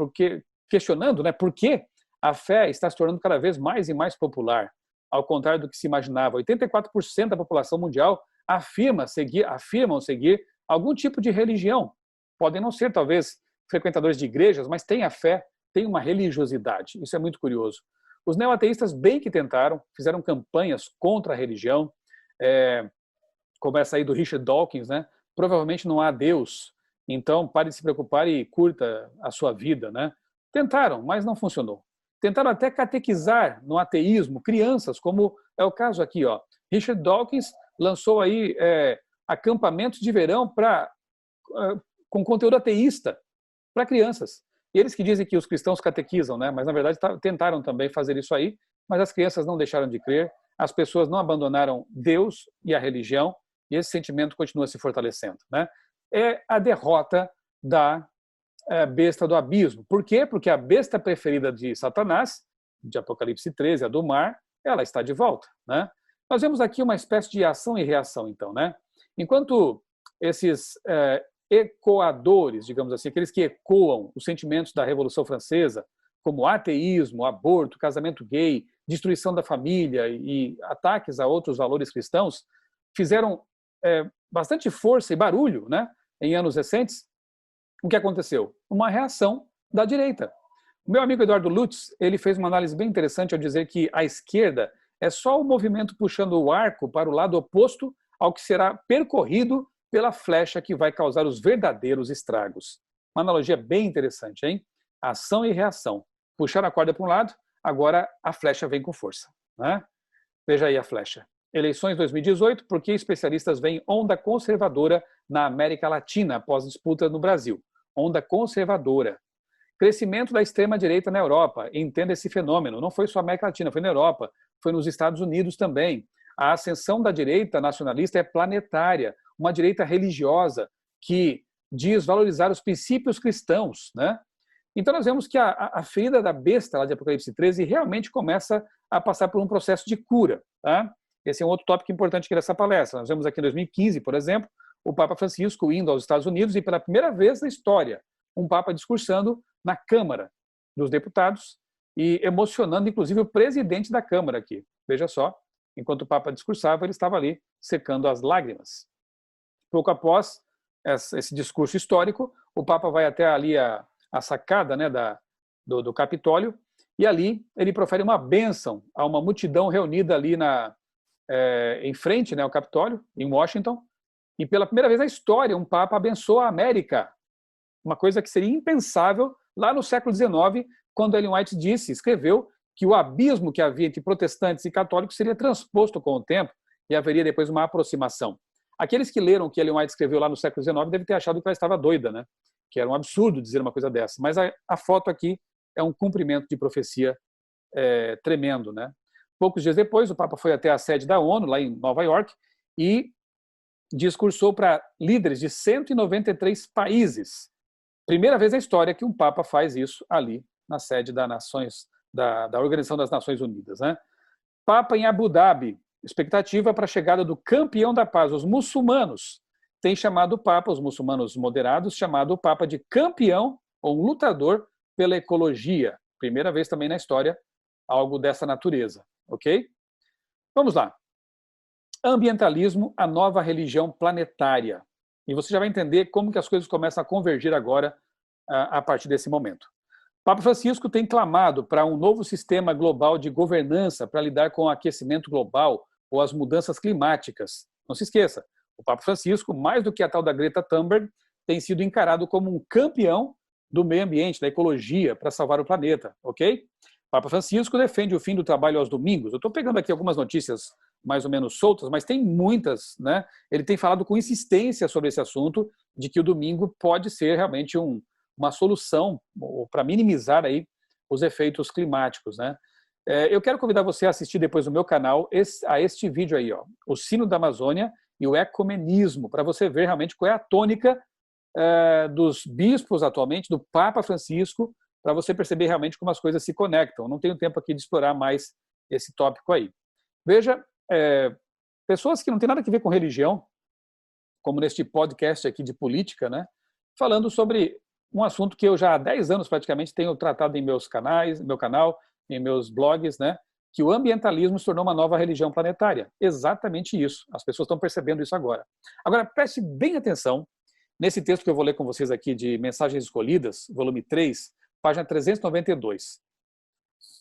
questionando, né, por que a fé está se tornando cada vez mais e mais popular, ao contrário do que se imaginava. 84% da população mundial afirmam seguir algum tipo de religião. Podem não ser, talvez, frequentadores de igrejas, mas têm a fé, têm uma religiosidade. Isso é muito curioso. Os neoateístas bem que tentaram, fizeram campanhas contra a religião, como essa aí do Richard Dawkins, né? Provavelmente não há Deus, então pare de se preocupar e curta a sua vida, né? Tentaram, mas não funcionou. Tentaram até catequizar no ateísmo crianças, como é o caso aqui, ó. Richard Dawkins lançou aí acampamentos de verão com conteúdo ateísta para crianças. E eles que dizem que os cristãos catequizam, né? Mas na verdade tentaram também fazer isso aí, mas as crianças não deixaram de crer, as pessoas não abandonaram Deus e a religião, e esse sentimento continua se fortalecendo, né? É a derrota da besta do abismo. Por quê? Porque a besta preferida de Satanás, de Apocalipse 13, a do mar, ela está de volta, né? Nós vemos aqui uma espécie de ação e reação, então, né? Enquanto esses ecoadores, digamos assim, aqueles que ecoam os sentimentos da Revolução Francesa, como ateísmo, aborto, casamento gay, destruição da família e ataques a outros valores cristãos, fizeram bastante força e barulho, né, em anos recentes. O que aconteceu? Uma reação da direita. O meu amigo Eduardo Lutz, ele fez uma análise bem interessante ao dizer que a esquerda é só o movimento puxando o arco para o lado oposto ao que será percorrido pela flecha que vai causar os verdadeiros estragos. Uma analogia bem interessante, hein? Ação e reação. Puxar a corda para um lado, agora a flecha vem com força, né? Veja aí a flecha. Eleições 2018, por que especialistas veem onda conservadora na América Latina após disputa no Brasil? Onda conservadora. Crescimento da extrema-direita na Europa. Entenda esse fenômeno. Não foi só a América Latina, foi na Europa, foi nos Estados Unidos também. A ascensão da direita nacionalista é planetária. Uma direita religiosa que diz valorizar os princípios cristãos, né? Então nós vemos que a ferida da besta lá de Apocalipse 13 realmente começa a passar por um processo de cura, tá? Esse é um outro tópico importante aqui dessa palestra. Nós vemos aqui em 2015, por exemplo, o Papa Francisco indo aos Estados Unidos e pela primeira vez na história, um Papa discursando na Câmara dos Deputados e emocionando inclusive o presidente da Câmara aqui. Veja só, enquanto o Papa discursava, ele estava ali secando as lágrimas. Pouco após esse discurso histórico, o Papa vai até ali a sacada, né, do Capitólio, e ali ele profere uma bênção a uma multidão reunida ali em frente, né, ao Capitólio, em Washington, e pela primeira vez na história um Papa abençoa a América, uma coisa que seria impensável lá no século XIX, quando Ellen White escreveu que o abismo que havia entre protestantes e católicos seria transposto com o tempo e haveria depois uma aproximação. Aqueles que leram o que Ellen White escreveu lá no século XIX devem ter achado que ela estava doida, né? Que era um absurdo dizer uma coisa dessa. Mas a foto aqui é um cumprimento de profecia tremendo, né? Poucos dias depois, o Papa foi até a sede da ONU, lá em Nova York, e discursou para líderes de 193 países. Primeira vez na história que um Papa faz isso ali, na sede da Organização das Nações Unidas, né? Papa em Abu Dhabi, expectativa para a chegada do campeão da paz. Os muçulmanos têm chamado o Papa, os muçulmanos moderados, chamado o Papa de campeão ou um lutador pela ecologia. Primeira vez também na história, algo dessa natureza, ok? Vamos lá. Ambientalismo, a nova religião planetária. E você já vai entender como que as coisas começam a convergir agora, a partir desse momento. Papa Francisco tem clamado para um novo sistema global de governança para lidar com o aquecimento global ou as mudanças climáticas. Não se esqueça, o Papa Francisco, mais do que a tal da Greta Thunberg, tem sido encarado como um campeão do meio ambiente, da ecologia, para salvar o planeta, ok? Papa Francisco defende o fim do trabalho aos domingos. Eu estou pegando aqui algumas notícias mais ou menos soltas, mas tem muitas, né? Ele tem falado com insistência sobre esse assunto, de que o domingo pode ser realmente uma solução para minimizar aí os efeitos climáticos, né? Eu quero convidar você a assistir depois no meu canal a este vídeo aí, ó, o Sino da Amazônia e o Ecumenismo, para você ver realmente qual é a tônica dos bispos atualmente, do Papa Francisco, para você perceber realmente como as coisas se conectam. Não tenho tempo aqui de explorar mais esse tópico aí. Veja, pessoas que não têm nada a ver com religião, como neste podcast aqui de política, né, falando sobre um assunto que eu já há 10 anos praticamente tenho tratado em meus canais, no meu canal, em meus blogs, né, que o ambientalismo se tornou uma nova religião planetária. Exatamente isso. As pessoas estão percebendo isso agora. Agora, preste bem atenção nesse texto que eu vou ler com vocês aqui de Mensagens Escolhidas, volume 3, página 392.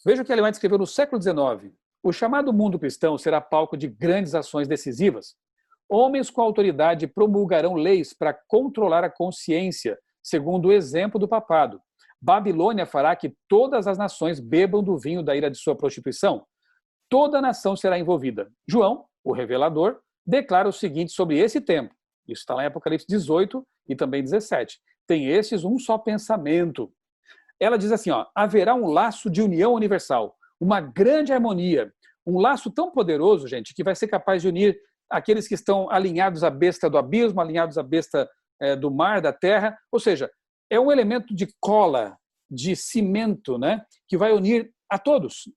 Veja o que Ellen White escreveu no século XIX. O chamado mundo cristão será palco de grandes ações decisivas. Homens com autoridade promulgarão leis para controlar a consciência, segundo o exemplo do papado. Babilônia fará que todas as nações bebam do vinho da ira de sua prostituição. Toda a nação será envolvida. João, o revelador, declara o seguinte sobre esse tempo. Isso está lá em Apocalipse 18 e também 17. Tem estes um só pensamento. Ela diz assim, ó, haverá um laço de união universal, uma grande harmonia, um laço tão poderoso, gente, que vai ser capaz de unir aqueles que estão alinhados à besta do abismo, alinhados à besta do mar, da terra, ou seja, é um elemento de cola, de cimento, né, que vai unir a todos.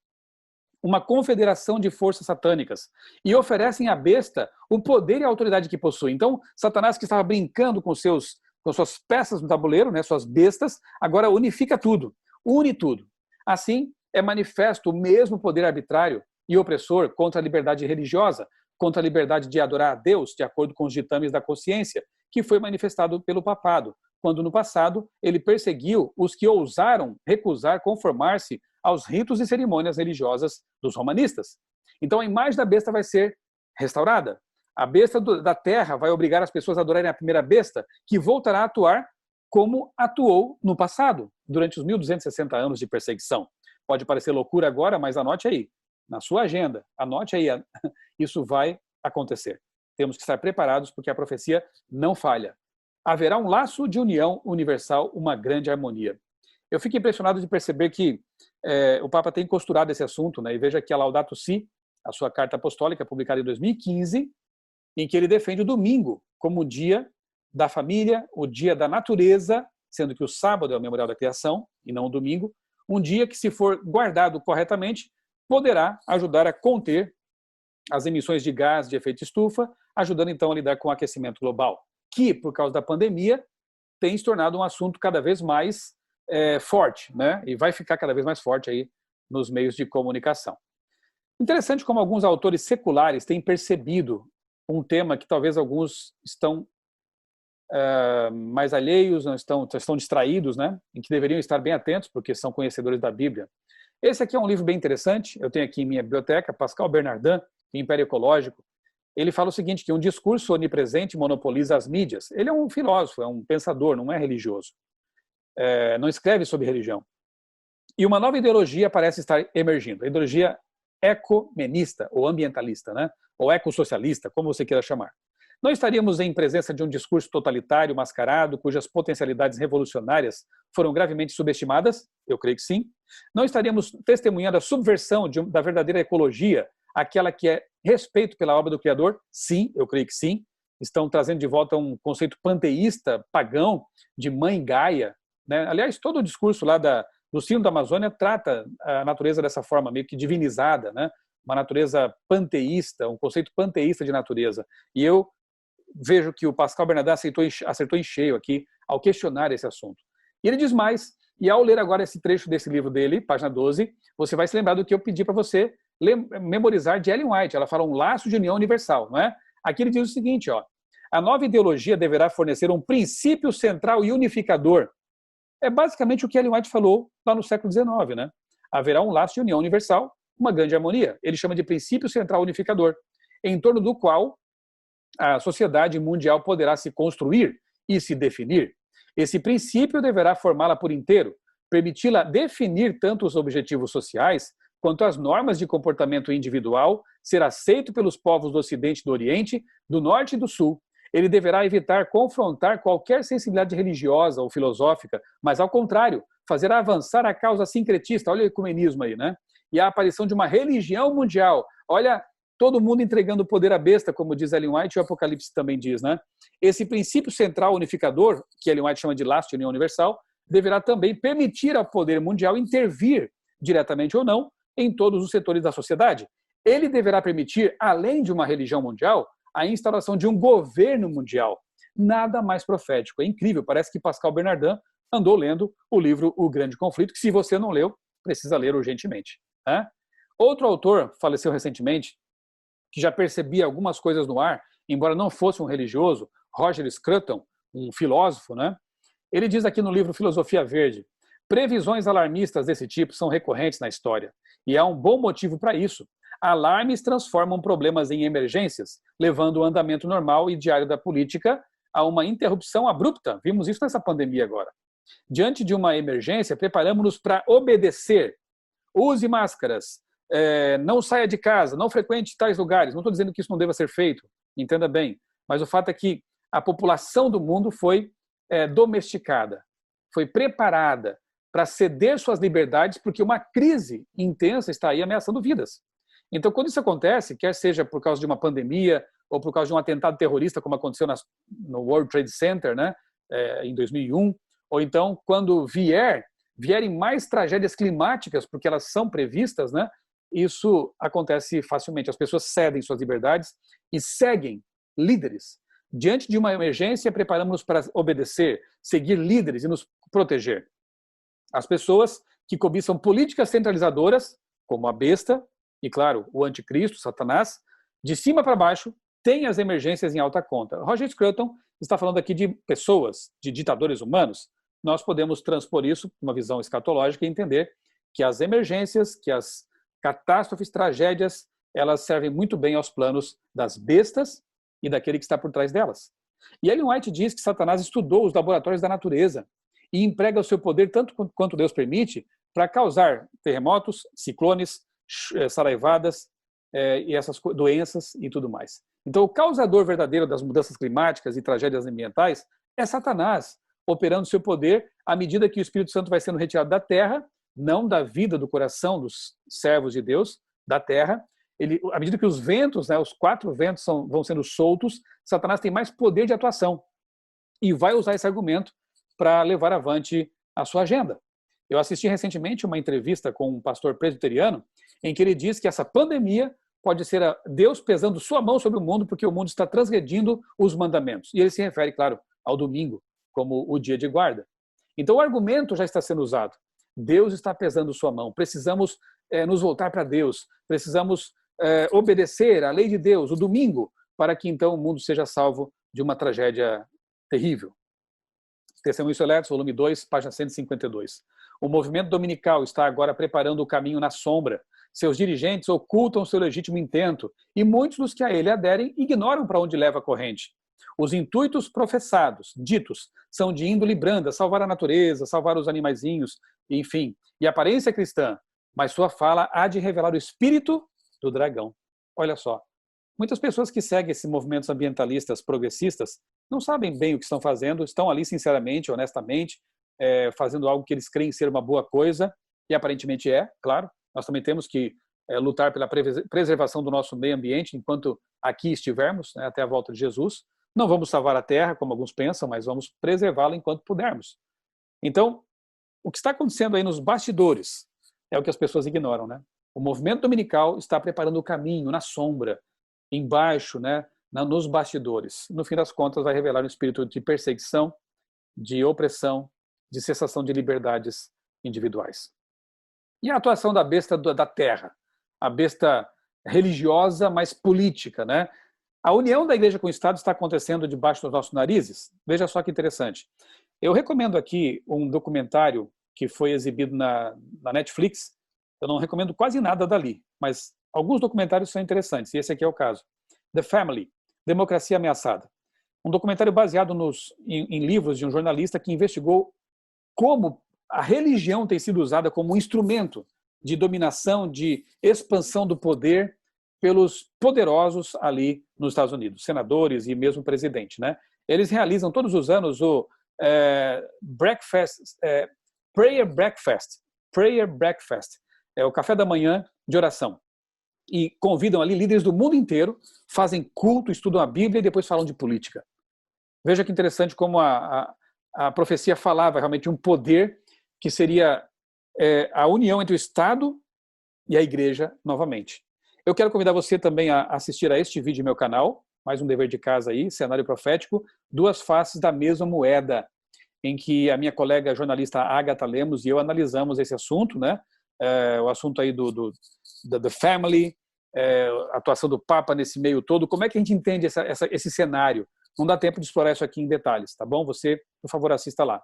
Uma confederação de forças satânicas. E oferecem à besta o poder e a autoridade que possui. Então, Satanás, que estava brincando com suas peças no tabuleiro, né, suas bestas, agora unifica tudo, une tudo. Assim, é manifesto o mesmo poder arbitrário e opressor contra a liberdade religiosa, contra a liberdade de adorar a Deus, de acordo com os ditames da consciência, que foi manifestado pelo papado, quando no passado ele perseguiu os que ousaram recusar conformar-se aos ritos e cerimônias religiosas dos romanistas. Então a imagem da besta vai ser restaurada. A besta da terra vai obrigar as pessoas a adorarem a primeira besta, que voltará a atuar como atuou no passado, durante os 1260 anos de perseguição. Pode parecer loucura agora, mas anote aí, na sua agenda, anote aí, isso vai acontecer. Temos que estar preparados porque a profecia não falha. Haverá um laço de união universal, uma grande harmonia. Eu fico impressionado de perceber que o Papa tem costurado esse assunto, né? E veja que a Laudato Si, a sua carta apostólica, publicada em 2015, em que ele defende o domingo como o dia da família, o dia da natureza, sendo que o sábado é o memorial da criação e não o domingo, um dia que, se for guardado corretamente, poderá ajudar a conter as emissões de gás de efeito estufa, ajudando então a lidar com o aquecimento global, que, por causa da pandemia, tem se tornado um assunto cada vez mais forte, né? E vai ficar cada vez mais forte aí nos meios de comunicação. Interessante como alguns autores seculares têm percebido um tema que talvez alguns estão mais alheios, não estão distraídos, né? Em que deveriam estar bem atentos, porque são conhecedores da Bíblia. Esse aqui é um livro bem interessante, eu tenho aqui em minha biblioteca, Pascal Bernardin, Império Ecológico. Ele fala o seguinte, que um discurso onipresente monopoliza as mídias. Ele é um filósofo, é um pensador, não é religioso. Não escreve sobre religião. E uma nova ideologia parece estar emergindo, a ideologia ecumenista, ou ambientalista, né? Ou ecossocialista, como você queira chamar. Não estaríamos em presença de um discurso totalitário, mascarado, cujas potencialidades revolucionárias foram gravemente subestimadas? Eu creio que sim. Não estaríamos testemunhando a subversão da verdadeira ecologia, aquela que é respeito pela obra do Criador? Sim, eu creio que sim. Estão trazendo de volta um conceito panteísta, pagão, de mãe Gaia, né? Aliás, todo o discurso lá do Sino da Amazônia trata a natureza dessa forma, meio que divinizada, né? Uma natureza panteísta, um conceito panteísta de natureza. E eu vejo que o Pascal Bernardin acertou em cheio aqui ao questionar esse assunto. E ele diz mais, e ao ler agora esse trecho desse livro dele, página 12, você vai se lembrar do que eu pedi para você memorizar de Ellen White. Ela fala um laço de união universal, não é? Aqui ele diz o seguinte, ó, a nova ideologia deverá fornecer um princípio central e unificador. É basicamente o que Ellen White falou lá no século XIX, né? Haverá um laço de união universal, uma grande harmonia. Ele chama de princípio central unificador, em torno do qual a sociedade mundial poderá se construir e se definir. Esse princípio deverá formá-la por inteiro, permiti-la definir tanto os objetivos sociais quanto as normas de comportamento individual, ser aceito pelos povos do Ocidente e do Oriente, do Norte e do Sul. Ele deverá evitar confrontar qualquer sensibilidade religiosa ou filosófica, mas, ao contrário, fazer avançar a causa sincretista, olha o ecumenismo aí, né? E a aparição de uma religião mundial. Olha, todo mundo entregando o poder à besta, como diz Ellen White, e o Apocalipse também diz, né? Esse princípio central unificador, que Ellen White chama de laço de união universal, deverá também permitir ao poder mundial intervir, diretamente ou não, em todos os setores da sociedade. Ele deverá permitir, além de uma religião mundial, a instauração de um governo mundial. Nada mais profético. É incrível, parece que Pascal Bernardin andou lendo o livro O Grande Conflito, que se você não leu, precisa ler urgentemente. Né? Outro autor faleceu recentemente, que já percebia algumas coisas no ar, embora não fosse um religioso, Roger Scruton, um filósofo, né? Ele diz aqui no livro Filosofia Verde, previsões alarmistas desse tipo são recorrentes na história, e há um bom motivo para isso. Alarmes transformam problemas em emergências, levando o andamento normal e diário da política a uma interrupção abrupta. Vimos isso nessa pandemia agora. Diante de uma emergência, preparamos-nos para obedecer. Use máscaras, não saia de casa, não frequente tais lugares. Não estou dizendo que isso não deva ser feito, entenda bem. Mas o fato é que a população do mundo foi domesticada, foi preparada para ceder suas liberdades, porque uma crise intensa está aí ameaçando vidas. Então, quando isso acontece, quer seja por causa de uma pandemia ou por causa de um atentado terrorista, como aconteceu no World Trade Center, né, em 2001, ou então quando vierem mais tragédias climáticas, porque elas são previstas, né, isso acontece facilmente. As pessoas cedem suas liberdades e seguem líderes. Diante de uma emergência, preparamos-nos para obedecer, seguir líderes e nos proteger. As pessoas que cobiçam políticas centralizadoras, como a besta, e claro, o anticristo, Satanás, de cima para baixo, têm as emergências em alta conta. Roger Scruton está falando aqui de pessoas, de ditadores humanos. Nós podemos transpor isso para uma visão escatológica e entender que as emergências, que as catástrofes, tragédias, elas servem muito bem aos planos das bestas e daquele que está por trás delas. E Ellen White diz que Satanás estudou os laboratórios da natureza e emprega o seu poder tanto quanto Deus permite para causar terremotos, ciclones, saraivadas e essas doenças e tudo mais. Então, o causador verdadeiro das mudanças climáticas e tragédias ambientais é Satanás, operando seu poder à medida que o Espírito Santo vai sendo retirado da terra, não da vida do coração dos servos de Deus, da terra. À medida que os ventos, né, os 4 ventos vão sendo soltos, Satanás tem mais poder de atuação e vai usar esse argumento para levar avante a sua agenda. Eu assisti recentemente uma entrevista com um pastor presbiteriano em que ele diz que essa pandemia pode ser Deus pesando sua mão sobre o mundo porque o mundo está transgredindo os mandamentos. E ele se refere, claro, ao domingo como o dia de guarda. Então o argumento já está sendo usado. Deus está pesando sua mão. Precisamos nos voltar para Deus. Precisamos obedecer à lei de Deus, o domingo, para que então o mundo seja salvo de uma tragédia terrível. Testemunhos Seletos, volume 2, página 152. O movimento dominical está agora preparando o caminho na sombra. Seus dirigentes ocultam seu legítimo intento e muitos dos que a ele aderem ignoram para onde leva a corrente. Os intuitos professados, ditos, são de índole branda, salvar a natureza, salvar os animaizinhos, enfim, e aparência cristã, mas sua fala há de revelar o espírito do dragão. Olha só, muitas pessoas que seguem esses movimentos ambientalistas progressistas não sabem bem o que estão fazendo, estão ali sinceramente, honestamente, fazendo algo que eles creem ser uma boa coisa, e aparentemente claro. Nós também temos que lutar pela preservação do nosso meio ambiente enquanto aqui estivermos, né, até a volta de Jesus. Não vamos salvar a Terra, como alguns pensam, mas vamos preservá-la enquanto pudermos. Então, o que está acontecendo aí nos bastidores é o que as pessoas ignoram, né? O movimento dominical está preparando o caminho na sombra, embaixo, né, nos bastidores. No fim das contas, vai revelar um espírito de perseguição, de opressão, de cessação de liberdades individuais. E a atuação da besta da terra, a besta religiosa, mas política, né? A união da igreja com o Estado está acontecendo debaixo dos nossos narizes. Veja só que interessante. Eu recomendo aqui um documentário que foi exibido na Netflix. Eu não recomendo quase nada dali, mas alguns documentários são interessantes, e esse aqui é o caso. The Family, Democracia Ameaçada. um documentário baseado em livros de um jornalista que investigou como a religião tem sido usada como um instrumento de dominação, de expansão do poder pelos poderosos ali nos Estados Unidos, senadores e mesmo presidente, né? Eles realizam todos os anos o Prayer Breakfast, é o café da manhã de oração. E convidam ali líderes do mundo inteiro, fazem culto, estudam a Bíblia e depois falam de política. Veja que interessante como a profecia falava realmente de um poder que seria a união entre o Estado e a igreja novamente. Eu quero convidar você também a assistir a este vídeo no meu canal, mais um dever de casa aí, cenário profético, duas faces da mesma moeda, em que a minha colega jornalista Agatha Lemos e eu analisamos esse assunto, né? O assunto aí da family, a atuação do Papa nesse meio todo. Como é que a gente entende esse cenário? Não dá tempo de explorar isso aqui em detalhes, tá bom? Você, por favor, assista lá.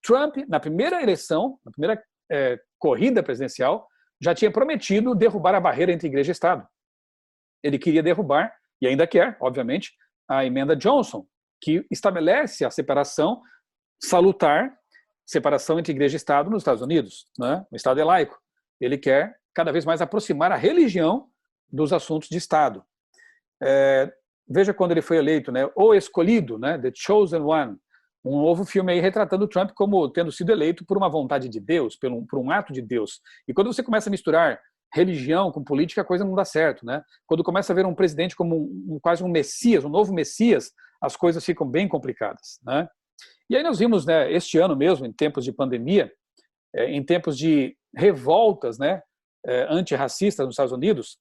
Trump, na primeira eleição, na primeira corrida presidencial, já tinha prometido derrubar a barreira entre igreja e Estado. Ele queria derrubar, e ainda quer, obviamente, a emenda Johnson, que estabelece a separação salutar, separação entre igreja e Estado nos Estados Unidos, né? O Estado é laico. Ele quer cada vez mais aproximar a religião dos assuntos de Estado. Veja quando ele foi eleito, né? O Escolhido, né? The Chosen One. Um novo filme aí retratando Trump como tendo sido eleito por uma vontade de Deus, por um ato de Deus. E quando você começa a misturar religião com política, a coisa não dá certo, né? Quando começa a ver um presidente como quase um Messias, um novo Messias, as coisas ficam bem complicadas, né? E aí nós vimos, né, este ano mesmo, em tempos de pandemia, em tempos de revoltas, né, antirracistas nos Estados Unidos,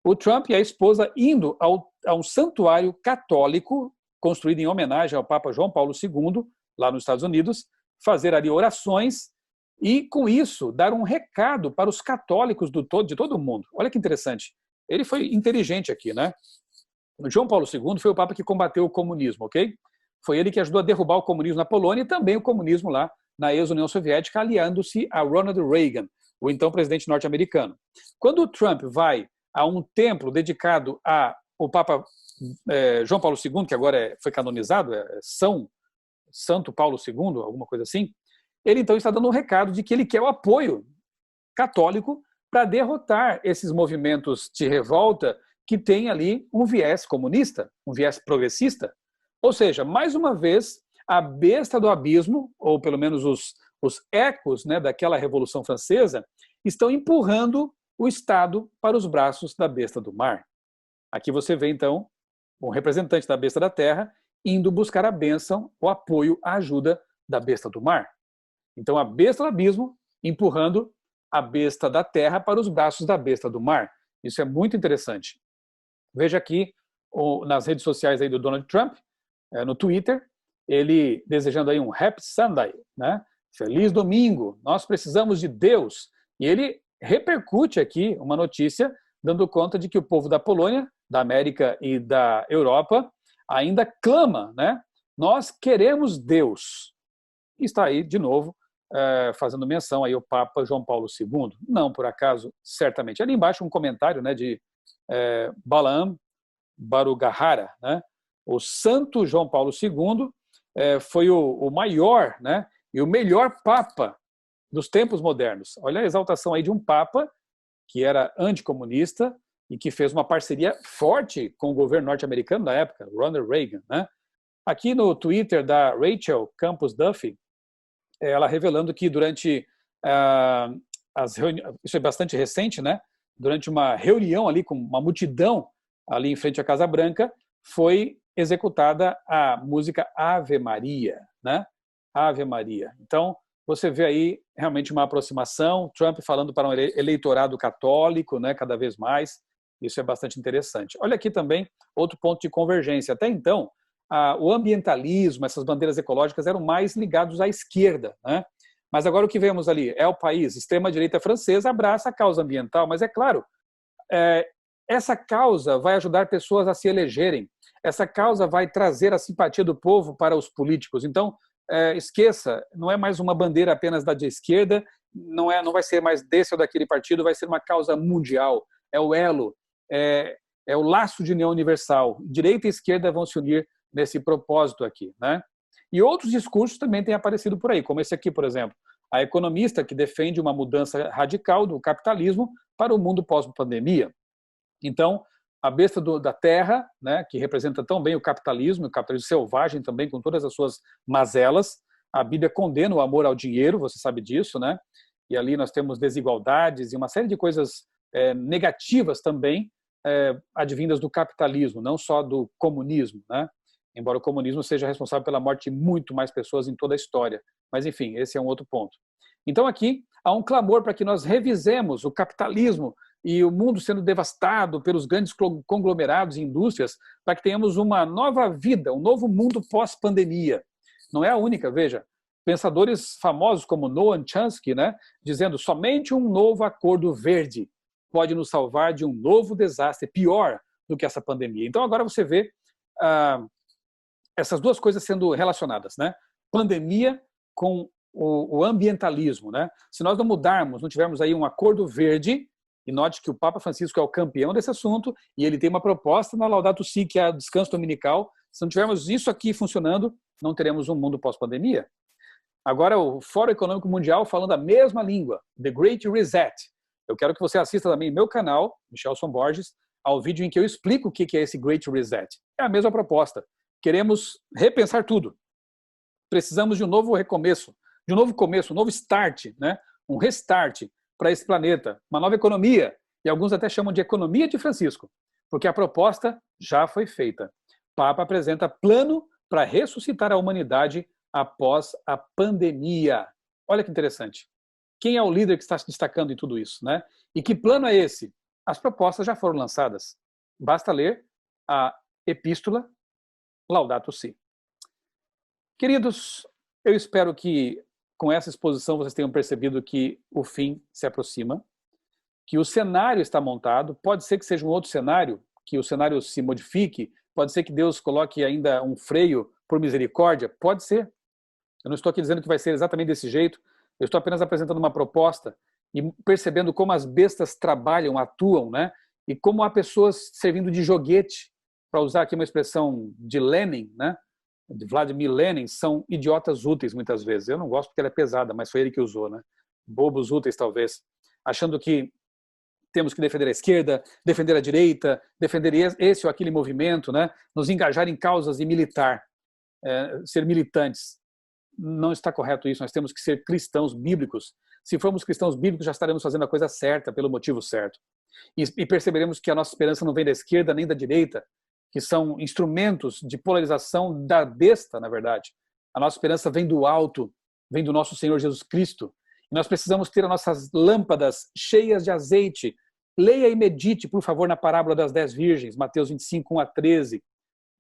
o Trump e a esposa indo a um santuário católico construído em homenagem ao Papa João Paulo II, lá nos Estados Unidos, fazer ali orações e, com isso, dar um recado para os católicos de todo o mundo. Olha que interessante. Ele foi inteligente aqui, né? O João Paulo II foi o Papa que combateu o comunismo, ok? Foi ele que ajudou a derrubar o comunismo na Polônia e também o comunismo lá na ex-União Soviética, aliando-se a Ronald Reagan, o então presidente norte-americano. Quando o Trump vai a um templo dedicado ao Papa João Paulo II, que agora foi canonizado, Santo Paulo II, alguma coisa assim, ele então está dando um recado de que ele quer o apoio católico para derrotar esses movimentos de revolta que têm ali um viés comunista, um viés progressista. Ou seja, mais uma vez, a besta do abismo, ou pelo menos os ecos, né, daquela Revolução Francesa, estão empurrando o Estado para os braços da besta do mar. Aqui você vê, então, um representante da besta da terra indo buscar a bênção, o apoio, a ajuda da besta do mar. Então, a besta do abismo empurrando a besta da terra para os braços da besta do mar. Isso é muito interessante. Veja aqui nas redes sociais aí do Donald Trump, no Twitter, ele desejando aí um Happy Sunday, né? Feliz domingo, nós precisamos de Deus. E ele repercute aqui uma notícia dando conta de que o povo da Polônia, da América e da Europa ainda clama, né? Nós queremos Deus. E está aí, de novo, fazendo menção aí ao Papa João Paulo II. Não, por acaso, certamente. Ali embaixo um comentário, né, de Balaam Barugahara, né? O Santo João Paulo II foi o maior, né, e o melhor Papa dos tempos modernos. Olha a exaltação aí de um Papa que era anticomunista e que fez uma parceria forte com o governo norte-americano da época, Ronald Reagan, né? Aqui no Twitter da Rachel Campos Duffy, ela revelando que durante as reuniões, isso é bastante recente, né? Durante uma reunião ali com uma multidão ali em frente à Casa Branca, foi executada a música Ave Maria, né? Ave Maria. Então, você vê aí realmente uma aproximação, Trump falando para um eleitorado católico, né, cada vez mais. Isso é bastante interessante. Olha aqui também outro ponto de convergência. Até então, o ambientalismo, essas bandeiras ecológicas eram mais ligados à esquerda, né? Mas agora o que vemos ali é o país, extrema-direita francesa abraça a causa ambiental, mas é claro, essa causa vai ajudar pessoas a se elegerem, essa causa vai trazer a simpatia do povo para os políticos. Então, esqueça, não é mais uma bandeira apenas da de esquerda, não vai ser mais desse ou daquele partido, vai ser uma causa mundial, é o elo, é o laço de união universal. Direita e esquerda vão se unir nesse propósito aqui, né? E outros discursos também têm aparecido por aí, como esse aqui, por exemplo, a economista que defende uma mudança radical do capitalismo para o mundo pós-pandemia. Então, a besta da terra, né, que representa tão bem o capitalismo selvagem também, com todas as suas mazelas. A Bíblia condena o amor ao dinheiro, você sabe disso, né? E ali nós temos desigualdades e uma série de coisas negativas também, advindas do capitalismo, não só do comunismo, né? Embora o comunismo seja responsável pela morte de muito mais pessoas em toda a história. Mas, enfim, esse é um outro ponto. Então, aqui há um clamor para que nós revisemos o capitalismo e o mundo sendo devastado pelos grandes conglomerados e indústrias, para que tenhamos uma nova vida, um novo mundo pós-pandemia. Não é a única, veja. Pensadores famosos como Noam Chomsky, né, dizendo somente um novo acordo verde pode nos salvar de um novo desastre, pior do que essa pandemia. Então agora você vê essas duas coisas sendo relacionadas, né? Pandemia com o ambientalismo, né? Se nós não mudarmos, não tivermos aí um acordo verde, e note que o Papa Francisco é o campeão desse assunto, e ele tem uma proposta na Laudato Si, que é o descanso dominical. Se não tivermos isso aqui funcionando, não teremos um mundo pós-pandemia. Agora, o Fórum Econômico Mundial falando a mesma língua, The Great Reset. Eu quero que você assista também no meu canal, Michelson Borges, ao vídeo em que eu explico o que é esse Great Reset. É a mesma proposta. Queremos repensar tudo. Precisamos de um novo recomeço, de um novo começo, um novo start, né? Um restart para esse planeta, uma nova economia, e alguns até chamam de economia de Francisco, porque a proposta já foi feita. O Papa apresenta plano para ressuscitar a humanidade após a pandemia. Olha que interessante. Quem é o líder que está se destacando em tudo isso, né? E que plano é esse? As propostas já foram lançadas. Basta ler a epístola Laudato Si. Queridos, eu espero que com essa exposição vocês tenham percebido que o fim se aproxima, que o cenário está montado, pode ser que seja um outro cenário, que o cenário se modifique, pode ser que Deus coloque ainda um freio por misericórdia, pode ser. Eu não estou aqui dizendo que vai ser exatamente desse jeito, eu estou apenas apresentando uma proposta e percebendo como as bestas trabalham, atuam, né? E como há pessoas servindo de joguete, para usar aqui uma expressão de Lenin, né? De Vladimir Lenin, são idiotas úteis muitas vezes. Eu não gosto porque ela é pesada, mas foi ele que usou, né? Bobos úteis, talvez. Achando que temos que defender a esquerda, defender a direita, defender esse ou aquele movimento, né? Nos engajar em causas e militar, ser militantes. Não está correto isso, nós temos que ser cristãos bíblicos. Se formos cristãos bíblicos, já estaremos fazendo a coisa certa, pelo motivo certo. E perceberemos que a nossa esperança não vem da esquerda nem da direita, que são instrumentos de polarização da besta, na verdade. A nossa esperança vem do alto, vem do nosso Senhor Jesus Cristo. E nós precisamos ter as nossas lâmpadas cheias de azeite. Leia e medite, por favor, na parábola das 10 virgens, Mateus 25, 1 a 13.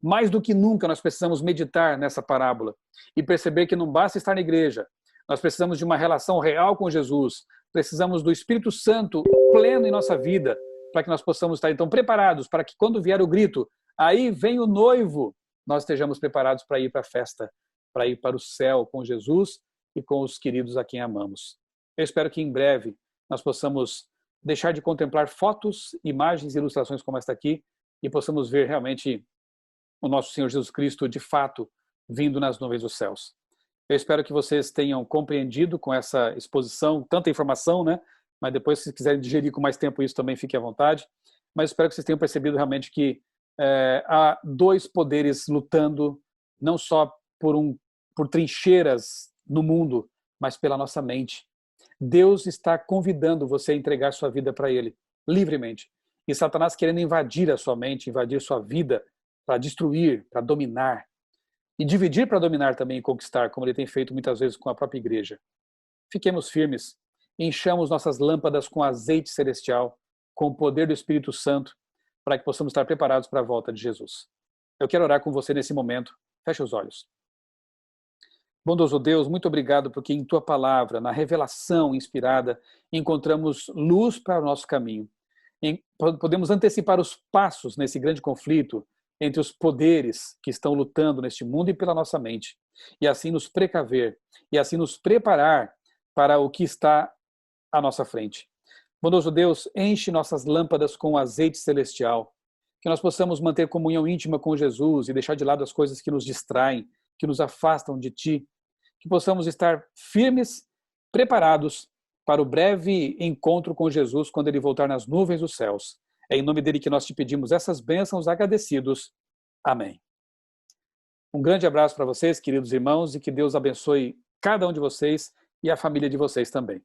Mais do que nunca, nós precisamos meditar nessa parábola e perceber que não basta estar na igreja. Nós precisamos de uma relação real com Jesus. Precisamos do Espírito Santo pleno em nossa vida, para que nós possamos estar, então, preparados para que, quando vier o grito, aí vem o noivo, nós estejamos preparados para ir para a festa, para ir para o céu com Jesus e com os queridos a quem amamos. Eu espero que em breve nós possamos deixar de contemplar fotos, imagens e ilustrações como esta aqui e possamos ver realmente o nosso Senhor Jesus Cristo de fato vindo nas nuvens dos céus. Eu espero que vocês tenham compreendido com essa exposição, tanta informação, né? Mas depois, se quiserem digerir com mais tempo isso também, fique à vontade. Mas espero que vocês tenham percebido realmente que há dois poderes lutando, não só por trincheiras no mundo, mas pela nossa mente. Deus está convidando você a entregar sua vida para Ele, livremente. E Satanás querendo invadir a sua mente, invadir sua vida, para destruir, para dominar. E dividir para dominar também e conquistar, como ele tem feito muitas vezes com a própria igreja. Fiquemos firmes, enchamos nossas lâmpadas com azeite celestial, com o poder do Espírito Santo, para que possamos estar preparados para a volta de Jesus. Eu quero orar com você nesse momento. Feche os olhos. Bondoso Deus, muito obrigado porque em Tua palavra, na revelação inspirada, encontramos luz para o nosso caminho. Podemos antecipar os passos nesse grande conflito entre os poderes que estão lutando neste mundo e pela nossa mente. E assim nos precaver, e assim nos preparar para o que está à nossa frente. Bondoso Deus, enche nossas lâmpadas com azeite celestial, que nós possamos manter comunhão íntima com Jesus e deixar de lado as coisas que nos distraem, que nos afastam de Ti, que possamos estar firmes, preparados para o breve encontro com Jesus quando Ele voltar nas nuvens dos céus. É em nome dele que nós te pedimos essas bênçãos agradecidos. Amém. Um grande abraço para vocês, queridos irmãos, e que Deus abençoe cada um de vocês e a família de vocês também.